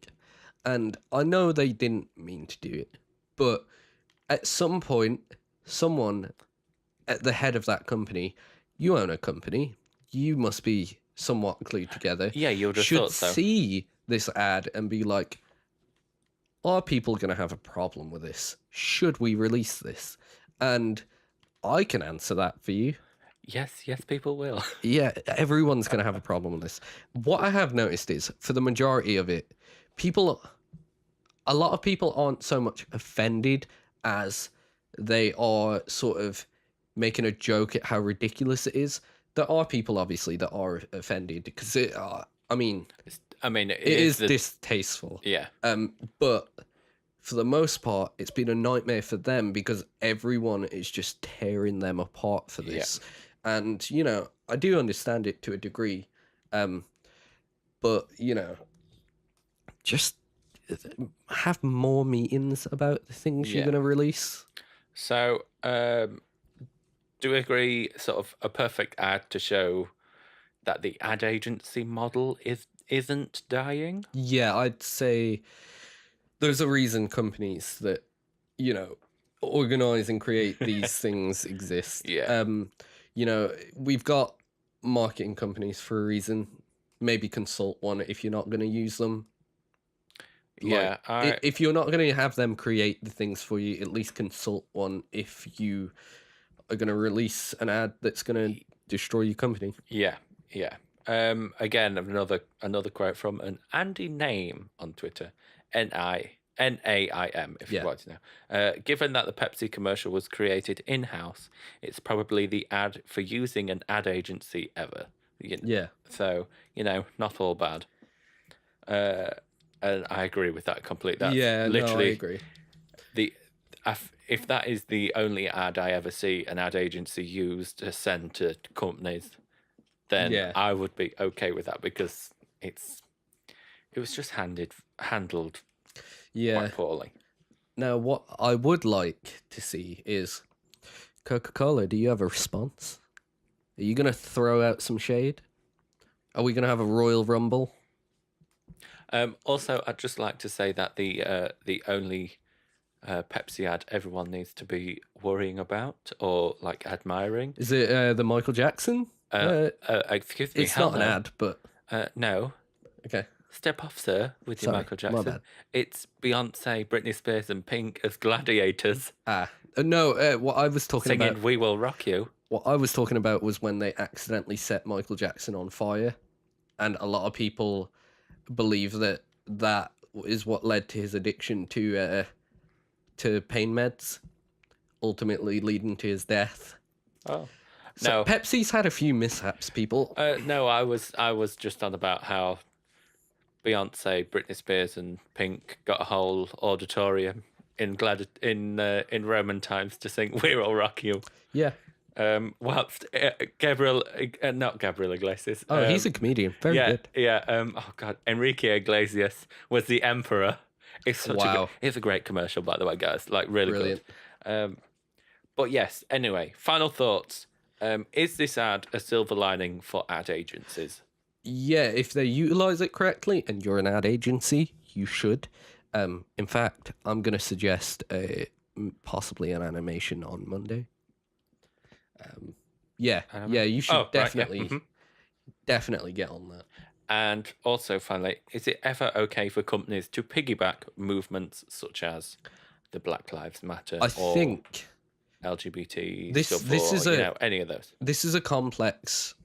And I know they didn't mean to do it, but at some point, someone at the head of that company, you own a company, you must be somewhat glued together. Yeah, you would have should thought so. See this ad and be like, are people going to have a problem with this? Should we release this? And I can answer that for you. Yes, people will. Yeah, everyone's going to have a problem with this. What I have noticed is, for the majority of it, a lot of people aren't so much offended as they are sort of making a joke at how ridiculous it is. There are people, obviously, that are offended because it is distasteful. Yeah. But for the most part, it's been a nightmare for them because everyone is just tearing them apart for this. Yeah. And, you know, I do understand it to a degree. But, you know, just have more meetings about the things you're going to release. So, do you agree, sort of a perfect ad to show that the ad agency model isn't dying? Yeah, I'd say there's a reason companies that, you know, organize and create these things exist. Yeah. You know, we've got marketing companies for a reason. Maybe consult one if you're not going to use them. Yeah. If you're not going to have them create the things for you, at least consult one if you are going to release an ad that's going to destroy your company. Yeah. Again, another quote from an Andy Name on Twitter, NAIM, if you'd like to know. Given that the Pepsi commercial was created in-house, it's probably the ad for using an ad agency ever. You know? Yeah. So, you know, not all bad. And I agree with that completely. That's literally, I agree. If that is the only ad I ever see an ad agency use to send to companies, then I would be okay with that because it was just handled quite poorly. Now, what I would like to see is Coca-Cola. Do you have a response? Are you going to throw out some shade? Are we going to have a Royal Rumble? Also, I'd just like to say that the only Pepsi ad everyone needs to be worrying about or like admiring is it the Michael Jackson? Excuse me, it's not an ad, but no. Okay. Step off, sir, with your Michael Jackson. My bad. It's Beyonce, Britney Spears, and Pink as gladiators. No. What I was talking about, singing "We Will Rock You." What I was talking about was when they accidentally set Michael Jackson on fire, and a lot of people believe that is what led to his addiction to pain meds, ultimately leading to his death. Oh, So No, Pepsi's had a few mishaps, people. no, I was just on about how Beyonce, Britney Spears, and Pink got a whole auditorium in Roman times to sing "We're All Rock You." Yeah. Whilst not Gabriel Iglesias. Oh, he's a comedian. Very good. Yeah. Oh God, Enrique Iglesias was the emperor. Wow. It's a great commercial, by the way, guys. Like really Brilliant. good. But yes. Anyway, final thoughts. Is this ad a silver lining for ad agencies? Yeah, if they utilize it correctly and you're an ad agency, you should. In fact, I'm going to suggest possibly an animation on Monday. Yeah, you should Oh, right, yeah. definitely get on that. And also, finally, is it ever okay for companies to piggyback movements such as the Black Lives Matter I or think LGBT this stuff, this or is a any of those? this is a complex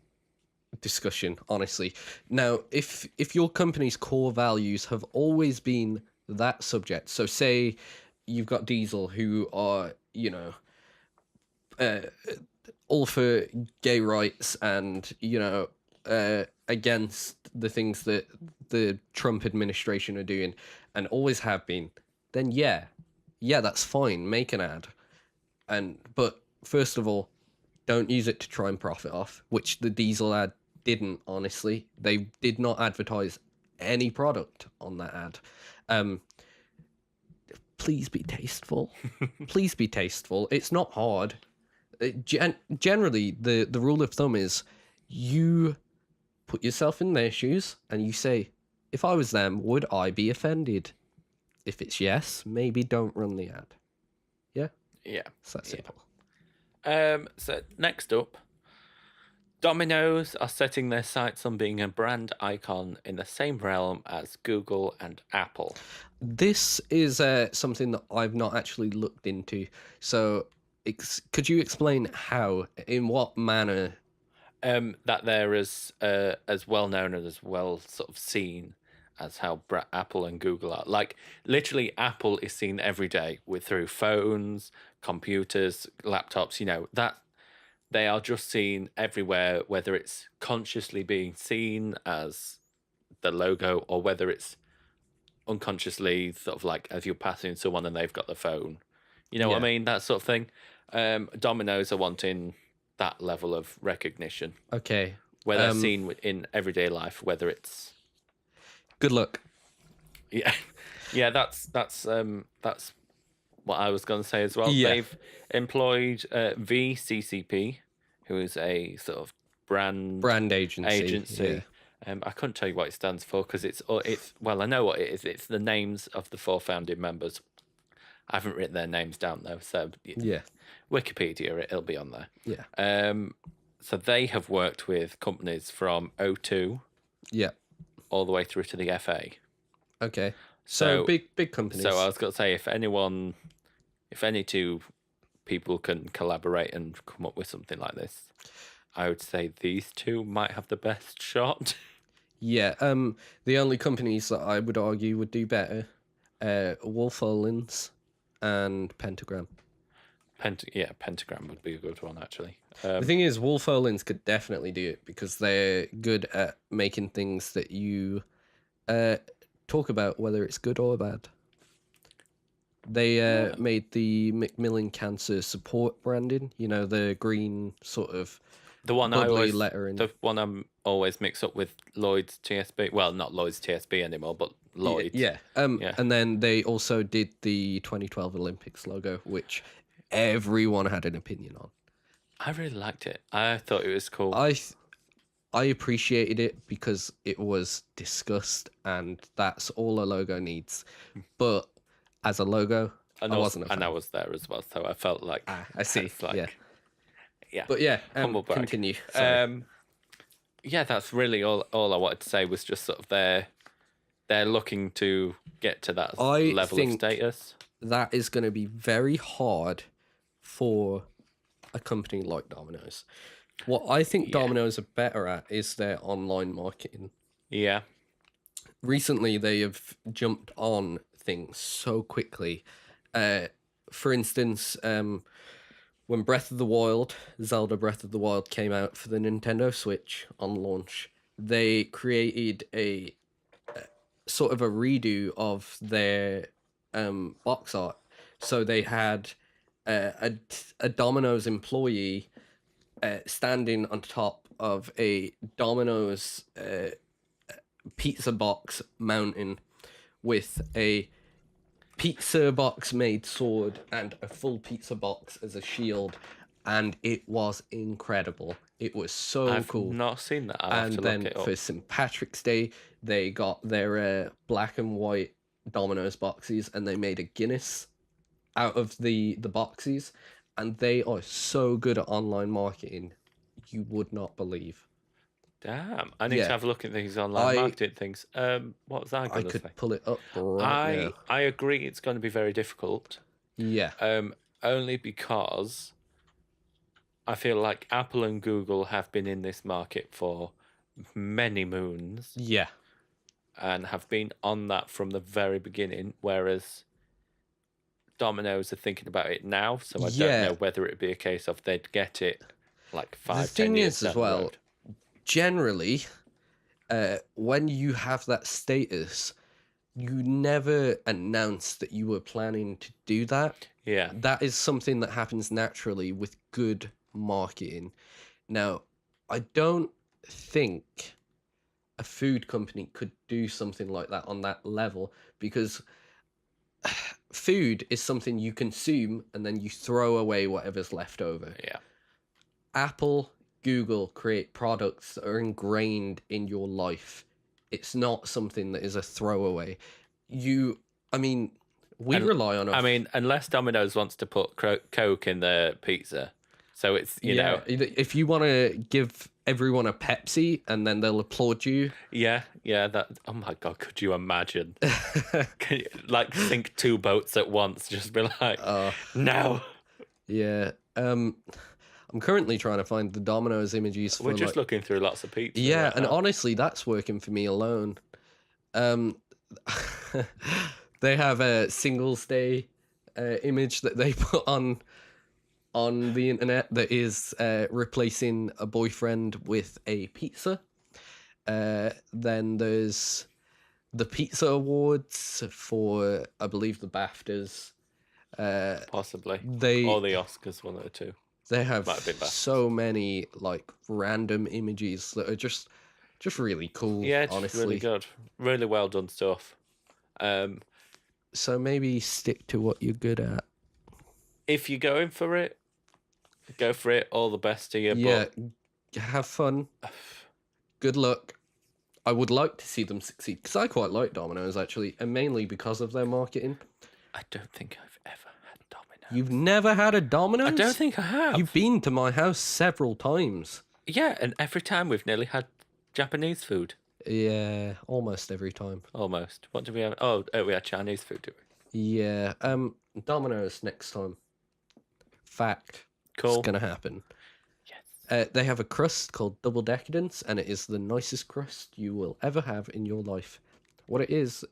discussion, honestly. Now, if your company's core values have always been that subject, so say you've got Diesel who are, all for gay rights and, against the things that the Trump administration are doing and always have been, then yeah, that's fine. Make an ad. But first of all, don't use it to try and profit off, which the Diesel ad didn't, honestly. They did not advertise any product on that ad. Please be tasteful. Please be tasteful. It's not hard. Generally, the rule of thumb is you put yourself in their shoes and you say, if I was them, would I be offended? If it's yes, maybe don't run the ad. Yeah? Yeah. It's that simple. So next up, Domino's are setting their sights on being a brand icon in the same realm as Google and Apple. This is something that I've not actually looked into. So, could you explain how, in what manner? That they're as well known and as well sort of seen as how Apple and Google are. Like literally, Apple is seen every day through phones, computers, laptops. That they are just seen everywhere, whether it's consciously being seen as the logo or whether it's unconsciously sort of like as you're passing someone and they've got the phone. You know what I mean? That sort of thing. Domino's are wanting that level of recognition. Okay. Where they're seen in everyday life, whether it's good luck. Yeah. Yeah, that's what I was going to say as well. Yeah. They've employed VCCP, who is a sort of brand agency. Yeah. I couldn't tell you what it stands for because it's well, I know what it is. It's the names of the 4 founding members. I haven't written their names down though, so yeah, Wikipedia, it'll be on there. Yeah. So they have worked with companies from O2, yeah, all the way through to the FA. Okay. So big companies. So I was going to say, if any two people can collaborate and come up with something like this, I would say these two might have the best shot. Yeah. The only companies that I would argue would do better, Wolf Olins and Pentagram. Pentagram would be a good one actually. The thing is, Wolf Olins could definitely do it because they're good at making things that you talk about, whether it's good or bad. They made the Macmillan Cancer Support branding. The green sort of the one lettering. The one I'm always mixed up with Lloyd's TSB. Well, not Lloyd's TSB anymore, but Lloyd's. Yeah. And then they also did the 2012 Olympics logo, which everyone had an opinion on. I really liked it. I thought it was cool. I appreciated it because it was discussed, and that's all a logo needs. But as a logo, I wasn't a fan. And I was there as well, so I felt like I see. Yeah. But yeah, humble brag. Continue. Yeah, that's really all I wanted to say was just sort of they're looking to get to that level of status. That is going to be very hard for a company like Domino's. What I think Domino's are better at is their online marketing. Yeah. Recently, they have jumped on things so quickly. For instance, when Zelda Breath of the Wild came out for the Nintendo Switch on launch, they created a sort of a redo of their box art. So they had a Domino's employee standing on top of a Domino's pizza box mountain with a pizza box made sword and a full pizza box as a shield, and it was incredible. It was so I've cool. not seen that. I'll have And to then look it up. for St. Patrick's Day, they got their black and white Domino's boxes, and they made a Guinness out of the boxes, and they are so good at online marketing, you would not believe. Damn, I need Yeah. to have a look at these online marketing things. What was I I going to could say? pull it up right now. I agree it's going to be very difficult. Yeah. Only because I feel like Apple and Google have been in this market for many moons Yeah. and have been on that from the very beginning, whereas Domino's are thinking about it now, so I Yeah. don't know whether it'd be a case of they'd get it like The 5-10 thing years is, down as the well, road. generally, when you have that status, you never announce that you were planning to do that. Yeah. That is something that happens naturally with good marketing. Now, I don't think a food company could do something like that on that level, because food is something you consume and then you throw away whatever's left over. Yeah. Apple, Google create products that are ingrained in your life. It's not something that is a throwaway. We rely on. I mean, unless Domino's wants to put Coke in their pizza, so it's you know. If you want to give everyone a Pepsi and then they'll applaud you. Yeah. That. Oh my god, could you imagine? Can you, like, sink 2 boats at once? Just be like, no. Yeah. I'm currently trying to find the Domino's images. We're just looking through lots of pizza. Yeah, right and now. honestly, that's working for me alone. They have a Singles Day image that they put on the internet that is replacing a boyfriend with a pizza. Then there's the Pizza Awards for, I believe, the BAFTAs. Possibly. They Or the Oscars, one of the two. They have Might have been BAFTAs. so many like random images that are just really cool. Yeah, it's honestly, really good. Really well done stuff. So maybe stick to what you're good at. If you're going for it, go for it. All the best to you. Yeah, have fun. Good luck. I would like to see them succeed, because I quite like Domino's, actually, and mainly because of their marketing. I don't think I've ever had Domino's. You've never had a Domino's? I don't think I have. You've been to my house several times. Yeah, and every time we've nearly had Japanese food. Yeah, almost every time. Almost. What did we have? Oh, we had Chinese food, did we? Yeah. Domino's next time. Fact. Cool. It's gonna happen. Yes. They have a crust called Double Decadence, and it is the nicest crust you will ever have in your life. What it is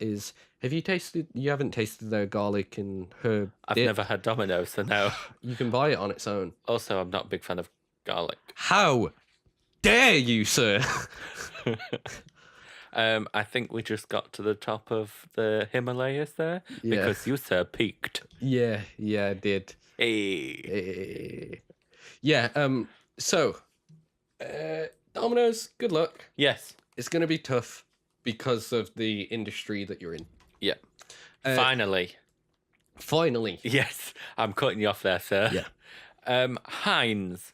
have you tasted? You haven't tasted their garlic and herb I've dip. never had Domino's, so no. You can buy it on its own. Also, I'm not a big fan of garlic. How dare you, sir? I think we just got to the top of the Himalayas there because you, sir, peaked. Yeah, I did. Hey. Yeah. So, Domino's, good luck. Yes. It's gonna be tough because of the industry that you're in. Yeah. Finally. Yes, I'm cutting you off there, sir. Yeah. Heinz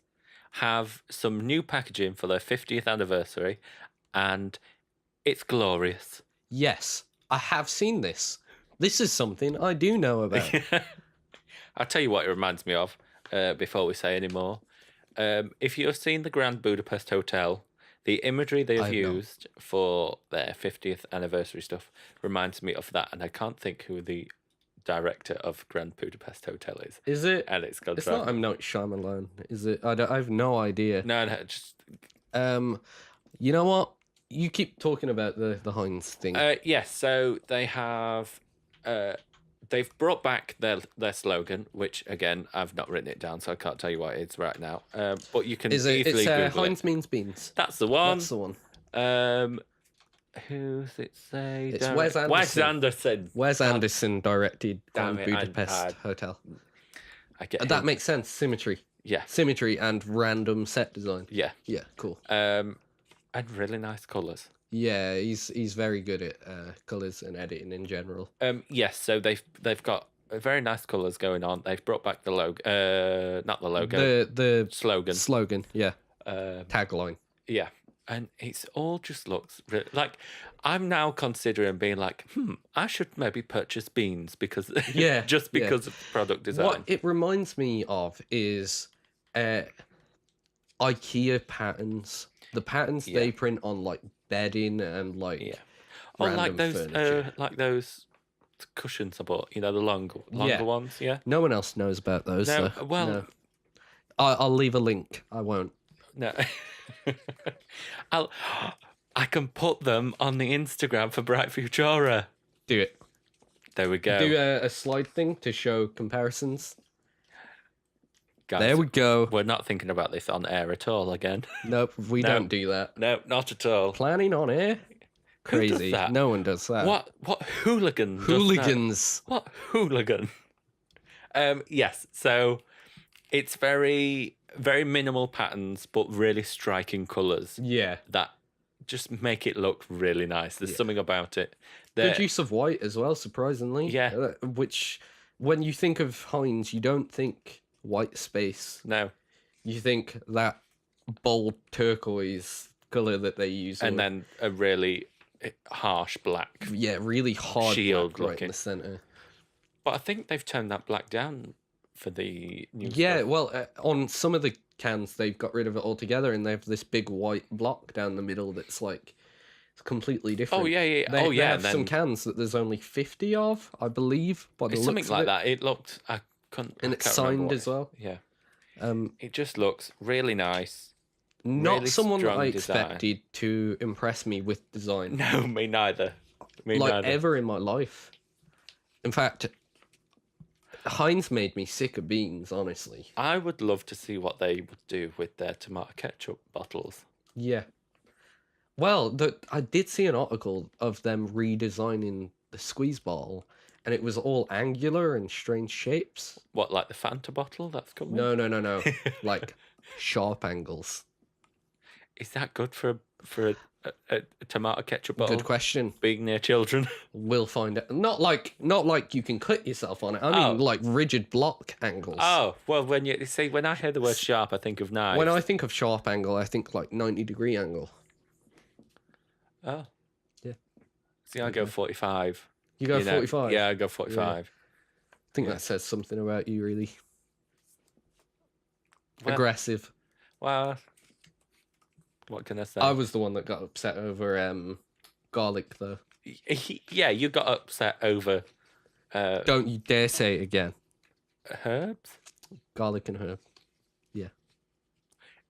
have some new packaging for their 50th anniversary, and it's glorious. Yes, I have seen this. This is something I do know about. I'll tell you what it reminds me of before we say any more. If you've seen the Grand Budapest Hotel, the imagery they've used for their 50th anniversary stuff reminds me of that, and I can't think who the director of Grand Budapest Hotel is. Is it? And it's not M. Night Shyamalan, is it? I have no idea. No, just... You know what? You keep talking about the Heinz thing. Yes, so they have they've brought back their slogan, which again I've not written it down, so I can't tell you what it is right now. But you can Is it? easily It's Google Heinz it. means beans. That's the one. That's the one. Who's it say? It's Wes Anderson. Wes Anderson. Wes Anderson directed damn Grand it, Budapest Hotel. I get That makes sense. Symmetry. Yeah. Symmetry and random set design. Yeah. Yeah, cool. And really nice colours. Yeah, he's very good at colours and editing in general. Yes, so they've got very nice colours going on. They've brought back the logo, not the logo, The slogan. Slogan, yeah. Tagline. Yeah, and it's all just looks like I'm now considering being like, I should maybe purchase beans because just because of product design. What it reminds me of is IKEA patterns. The patterns they print on like bedding and like like those cushions I bought. You know, the longer ones. Yeah. No one else knows about those. No, though. well, no. I'll leave a link. I won't. No. I can put them on the Instagram for Bright Futura. Do it. There we go. Do a slide thing to show comparisons. Guys, there we go. We're not thinking about this on air at all again. Nope, we don't do that. No, not at all. Planning on air? Crazy. Who does that? No one does that. What hooligan does Hooligans. that? What hooligan? Yes, so it's very, very minimal patterns, but really striking colours. Yeah. That just make it look really nice. There's something about it. Good use of white as well, surprisingly. Yeah. Which, when you think of Heinz, you don't think white space. No. You think that bold turquoise colour that they use. And then a really harsh black. Yeah, really hard shield black right in the centre. But I think they've toned that black down for the new stuff. Well, on some of the cans, they've got rid of it altogether, and they have this big white block down the middle that's like it's completely different. Oh yeah. They have some cans that there's only 50 of, I believe. By the it's looks something like that. It looked. And it's signed as well. Yeah. It just looks really nice. Not really someone that I design. expected to impress me with design. No, me neither. Ever in my life. In fact, Heinz made me sick of beans, honestly. I would love to see what they would do with their tomato ketchup bottles. Yeah. Well, I did see an article of them redesigning the squeeze bottle, and it was all angular and strange shapes. What, like the Fanta bottle that's coming? No. Like sharp angles. Is that good for a tomato ketchup bottle? Good question. Being near children. We'll find out. Not like you can cut yourself on it. I mean, like rigid block angles. Oh, well, when I hear the word sharp, I think of knives. When I think of sharp angle, I think like 90-degree angle. Oh. Yeah. See, I go 45. You go 45? Yeah, I go 45. Yeah. I think that says something about you, really. Well, aggressive. Well, what can I say? I was the one that got upset over garlic, though. Yeah, you got upset over... Don't you dare say it again. Herbs? Garlic and herb. Yeah.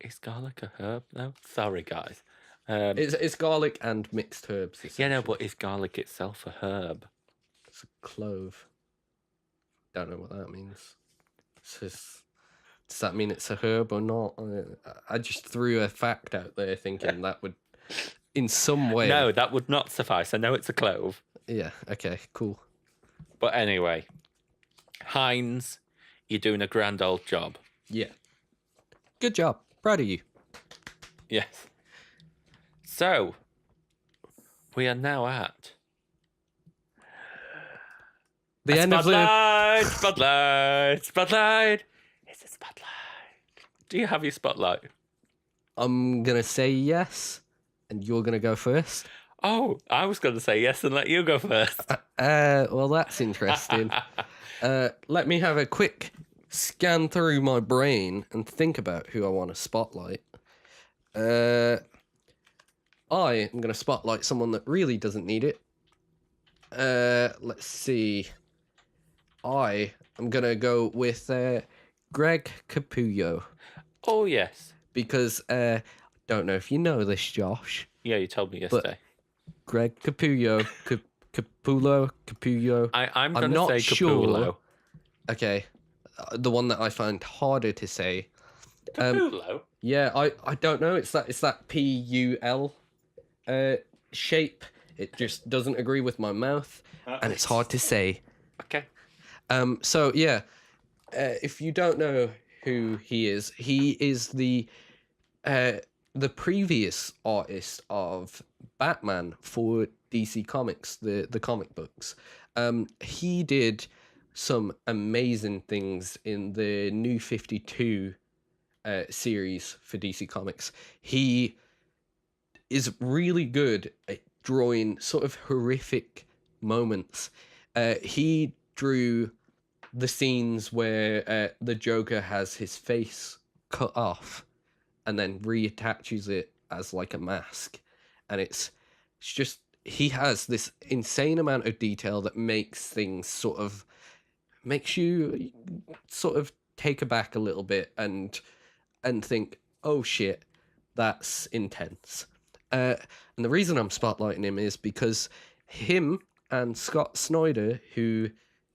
Is garlic a herb, though? Sorry, guys. It's garlic and mixed herbs. Yeah, no, but is garlic itself a herb? It's a clove. Don't know what that means. Does that mean it's a herb or not? I just threw a fact out there thinking that would, in some way... No, that would not suffice. I know it's a clove. Yeah, okay, cool. But anyway, Heinz, you're doing a grand old job. Yeah. Good job. Proud of you. Yes. So, we are now at... the end of the... Spotlight. It's a spotlight. Do you have your spotlight? I'm going to say yes, and you're going to go first. Oh, I was going to say yes and let you go first. Well, that's interesting. Let me have a quick scan through my brain and think about who I want to spotlight. I am going to spotlight someone that really doesn't need it. Let's see. I am going to go with Greg Capullo. Oh, yes. Because, don't know if you know this, Josh. Yeah, you told me yesterday. Greg Capullo Capullo. I'm I'm gonna not say sure. Capullo. Okay, the one that I find harder to say. Capullo? Yeah, I don't know. It's that PUL shape. It just doesn't agree with my mouth, and it's hard to say. Okay. So yeah, if you don't know who he is the previous artist of Batman for DC Comics, the comic books. He did some amazing things in the New 52 series for DC Comics. He is really good at drawing sort of horrific moments. He drew the scenes where the Joker has his face cut off and then reattaches it as like a mask, and it's just he has this insane amount of detail that makes you sort of take aback a little bit and think, oh shit, that's intense. And the reason I'm spotlighting him is because him and Scott Snyder, who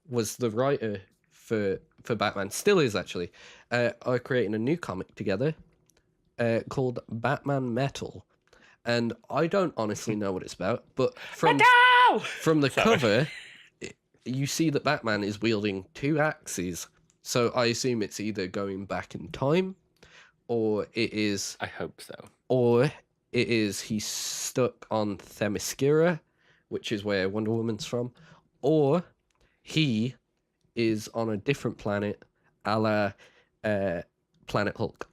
was the writer for Batman, still is actually, are creating a new comic together called Batman Metal. And I don't honestly know what it's about, but from the cover, you see that Batman is wielding two axes. So I assume it's either going back in time, or I hope so. or it is he's stuck on Themyscira, which is where Wonder Woman's from, or he is on a different planet, a la Planet Hulk.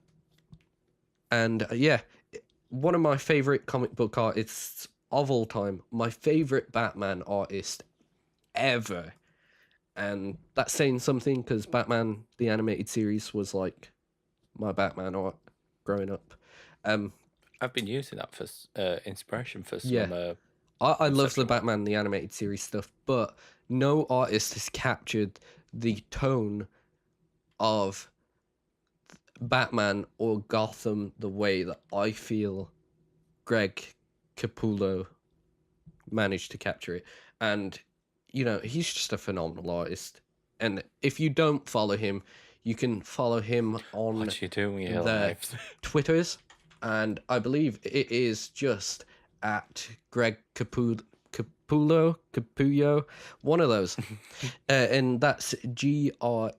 And yeah, one of my favorite comic book artists of all time, my favorite Batman artist ever. And that's saying something because Batman, the animated series, was like my Batman art growing up. I've been using that for inspiration for some. Yeah. I love the Batman, the animated series stuff, but no artist has captured the tone of Batman or Gotham the way that I feel Greg Capullo managed to capture it. And, you know, he's just a phenomenal artist. And if you don't follow him, you can follow him on what you doing in your the lives? Twitters. And I believe it is just at Greg Capullo, one of those. And that's GregCapullo.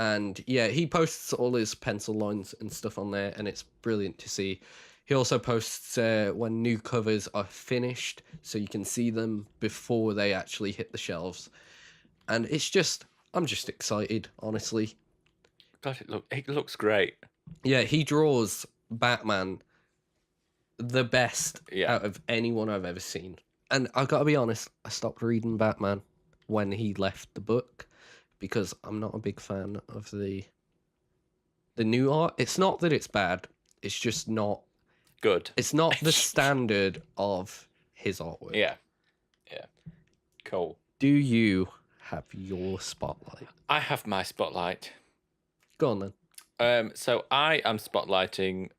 And yeah, he posts all his pencil lines and stuff on there, and it's brilliant to see. He also posts when new covers are finished, so you can see them before they actually hit the shelves. And I'm just excited, honestly. God, it looks great. Yeah, he draws Batman the best out of anyone I've ever seen. And I gotta be honest, I stopped reading Batman when he left the book because I'm not a big fan of the new art. It's not that it's bad, it's just not good. It's not the standard of his artwork. Yeah. Cool. Do you have your spotlight? I have my spotlight. Go on then. So I am spotlighting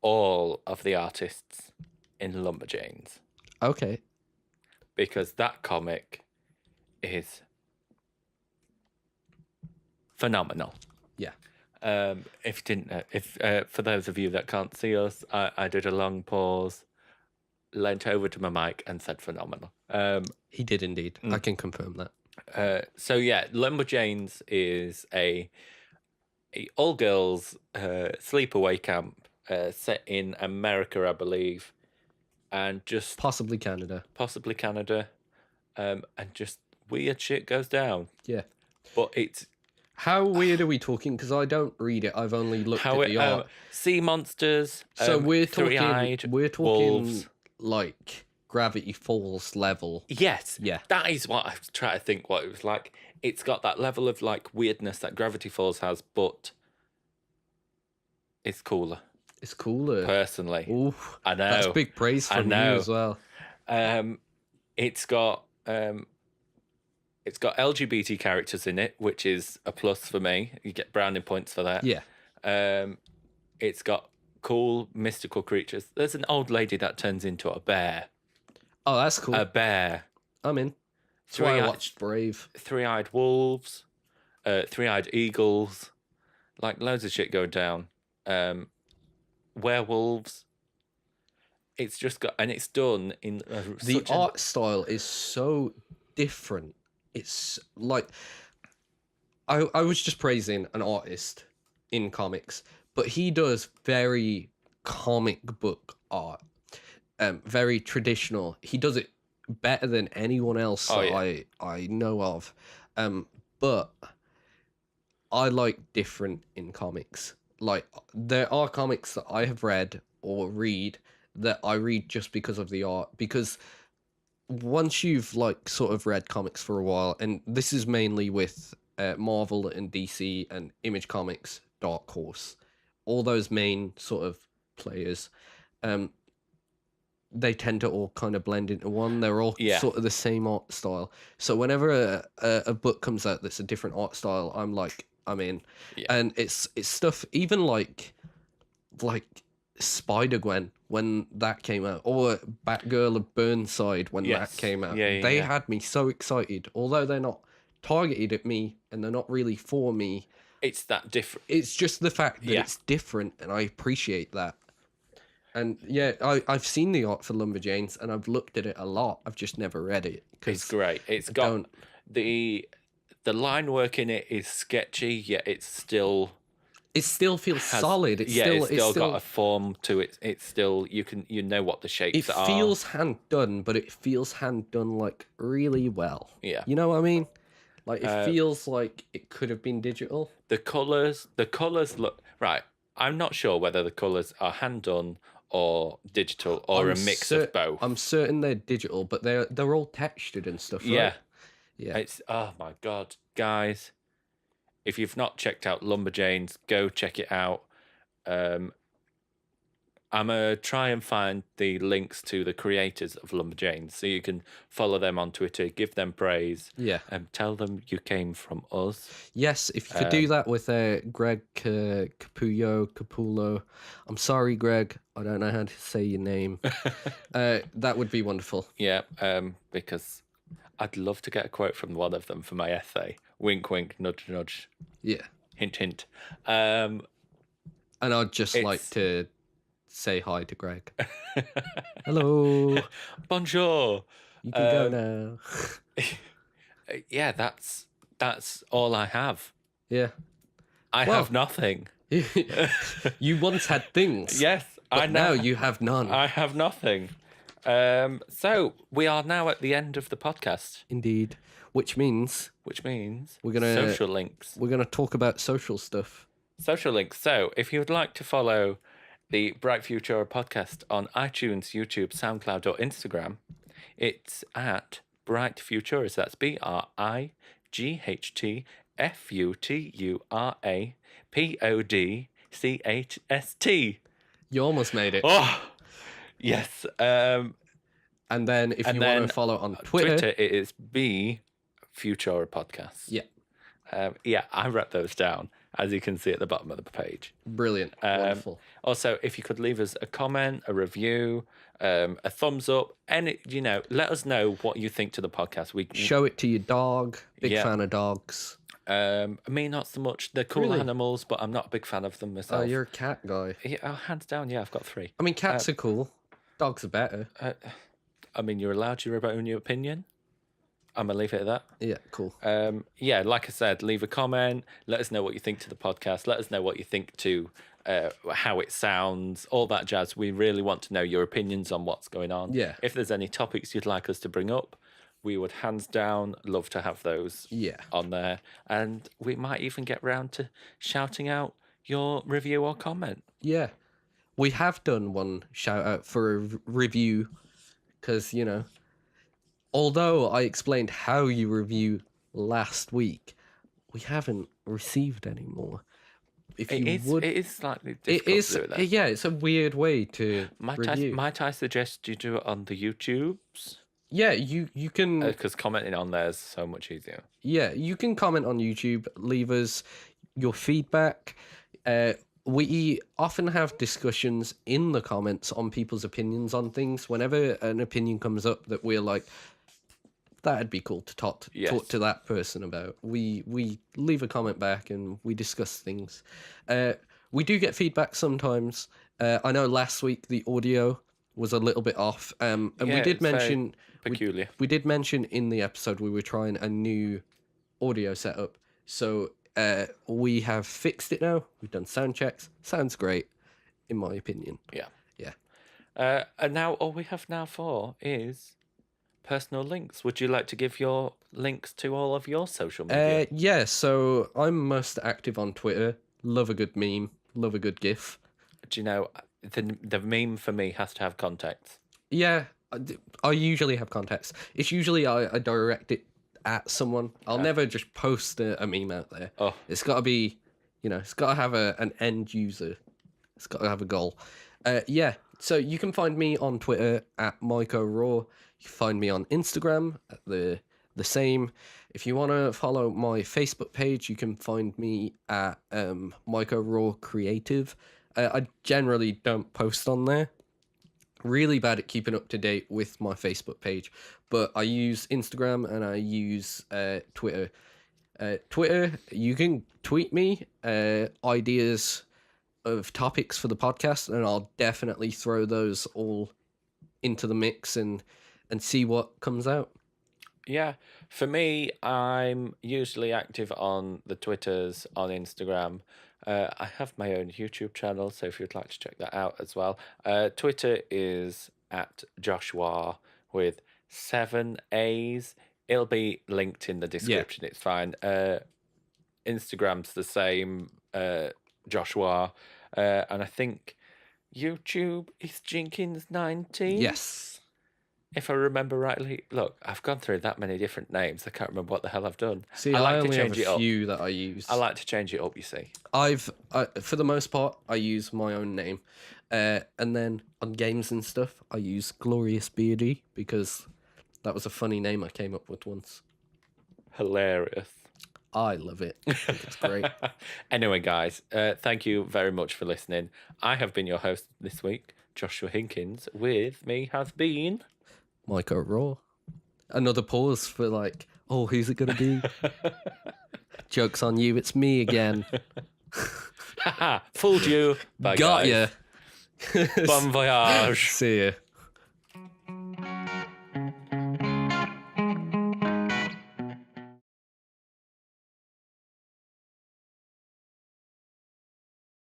all of the artists in Lumberjanes. Okay. Because that comic is phenomenal. Yeah. If you didn't know, for those of you that can't see us, I did a long pause, leant over to my mic and said phenomenal. He did indeed. I can confirm that. So yeah, Lumberjanes is a all girls sleepaway camp set in America, I believe, and just possibly Canada, and just weird shit goes down. Yeah, but it's how weird are we talking? Because I don't read it. I've only looked at the art. Sea monsters. So we're talking wolves. Like Gravity Falls level. Yes. Yeah. That is what I was trying to think what it was like. It's got that level of like weirdness that Gravity Falls has, but it's cooler. It's cooler. Personally. Ooh, I know. That's big praise from you as well. It's got LGBT characters in it, which is a plus for me. You get brownie points for that. Yeah. It's got cool mystical creatures. There's an old lady that turns into a bear. Oh, that's cool. A bear. I'm in. That's why I watched Brave. Three-eyed wolves, three-eyed eagles, like loads of shit going down. Werewolves. It's just got, and it's done in the art style is so different. It's like I was just praising an artist in comics, but he does very comic book art, very traditional. He does it better than anyone else I know of, but I like different in comics. Like, there are comics that I have read or read that I read just because of the art, because once you've like sort of read comics for a while, and this is mainly with Marvel and DC and Image Comics, Dark Horse, all those main sort of players, they tend to all kind of blend into one. They're all sort of the same art style. So whenever a book comes out that's a different art style, I'm in. And it's stuff even like Spider-Gwen when that came out, or Batgirl of Burnside when that came out. They had me so excited, although they're not targeted at me and they're not really for me. It's that different. It's just the fact that it's different, and I appreciate that. And I've seen the art for Lumberjanes, and I've looked at it a lot. I've just never read it. It's great. It's got the line work in it is sketchy, yet it still feels solid. It's still got a form to it. It's still, you know what the shapes are. It feels hand done, but it feels hand done like really well. Yeah, you know what I mean. Like, it feels like it could have been digital. The colors look right. I'm not sure whether the colors are hand done or digital, or a mix of both. I'm certain they're digital, but they're all textured and stuff, right? Yeah. It's, oh my god, guys. If you've not checked out Lumberjanes, go check it out. I'm going to try and find the links to the creators of Lumberjanes, so you can follow them on Twitter, give them praise, and tell them you came from us. Yes, if you could do that with Greg Capullo. I'm sorry, Greg. I don't know how to say your name. That would be wonderful. Yeah, because I'd love to get a quote from one of them for my essay. Wink, wink, nudge, nudge. Yeah. Hint, hint. And I'd just like to say hi to Greg. Hello. Bonjour. You can go now. Yeah, that's all I have. Yeah. I have nothing. You once had things. Yes, but now you have none. I have nothing. So we are now at the end of the podcast. Indeed. Which means we're gonna social links. We're gonna talk about social stuff. Social links. So if you would like to follow the Bright Futura podcast on iTunes, YouTube, SoundCloud, or Instagram, it's at Bright Futura. So that's BRIGHTFUTURAPODCHST. You almost made it. Oh, yes. And then if you want to follow on Twitter, it is B Futura Podcast. Yeah. I wrote those down, as you can see at the bottom of the page. Brilliant. Wonderful. Also, if you could leave us a comment, a review, a thumbs up, and let us know what you think to the podcast. We show it to your dog. Big fan of dogs. Me not so much. They're cool animals, but I'm not a big fan of them myself. Oh, you're a cat guy. Yeah, hands down. Yeah, I've got 3. I mean, cats are cool. Dogs are better. I mean, you're allowed your own opinion. I'm going to leave it at that. Yeah, cool. Like I said, leave a comment. Let us know what you think to the podcast. Let us know what you think to how it sounds, all that jazz. We really want to know your opinions on what's going on. Yeah. If there's any topics you'd like us to bring up, we would hands down love to have those on there. And we might even get round to shouting out your review or comment. Yeah. We have done one shout out for a review because, although I explained how you review last week, we haven't received any more. It is slightly difficult to do that. Yeah, it's a weird way to review. Might I suggest you do it on the YouTubes? Yeah, you can... Because commenting on there is so much easier. Yeah, you can comment on YouTube, leave us your feedback. we often have discussions in the comments on people's opinions on things. Whenever an opinion comes up that we're like, that'd be cool to talk to that person about, we leave a comment back and we discuss things. We do get feedback sometimes. I know last week the audio was a little bit off, and we did mention peculiar. We did mention in the episode we were trying a new audio setup, so we have fixed it now. We've done sound checks. Sounds great, in my opinion. Yeah. Yeah. And now all we have now for is personal links. Would you like to give your links to all of your social media? Yeah, so I'm most active on Twitter. Love a good meme. Love a good GIF. Do you know, the meme for me has to have context. Yeah, I usually have context. It's usually I direct it at someone. I'll never just post a meme out there. Oh. It's got to be, it's got to have an end user. It's got to have a goal. Yeah, so you can find me on Twitter at MycoRaw. You can find me on Instagram at the same. If you want to follow my Facebook page, you can find me at MycoRaw Creative. I generally don't post on there. Really bad at keeping up to date with my Facebook page, but I use Instagram and I use Twitter. Twitter, you can tweet me ideas of topics for the podcast, and I'll definitely throw those all into the mix and see what comes out. Yeah, for me, I'm usually active on the Twitters, on Instagram. I have my own YouTube channel, so if you'd like to check that out as well. Twitter is at Joshua with 7 A's. It'll be linked in the description. Yeah. It's fine. Instagram's the same, Joshua. And I think YouTube is Jenkins19. Yes. If I remember rightly. Look, I've gone through that many different names. I can't remember what the hell I've done. See, I only have a few that I use. I like to change it up, you see. For the most part, I use my own name. And then on games and stuff, I use Glorious Beardy because that was a funny name I came up with once. Hilarious. I love it. I think it's great. Anyway, guys, thank you very much for listening. I have been your host this week, Joshua Hinkins. With me has been... MycoRaw. Another pause for like, oh, who's it going to be? Joke's on you, it's me again. Fooled you. Bye, Got ya. Bon voyage. See ya.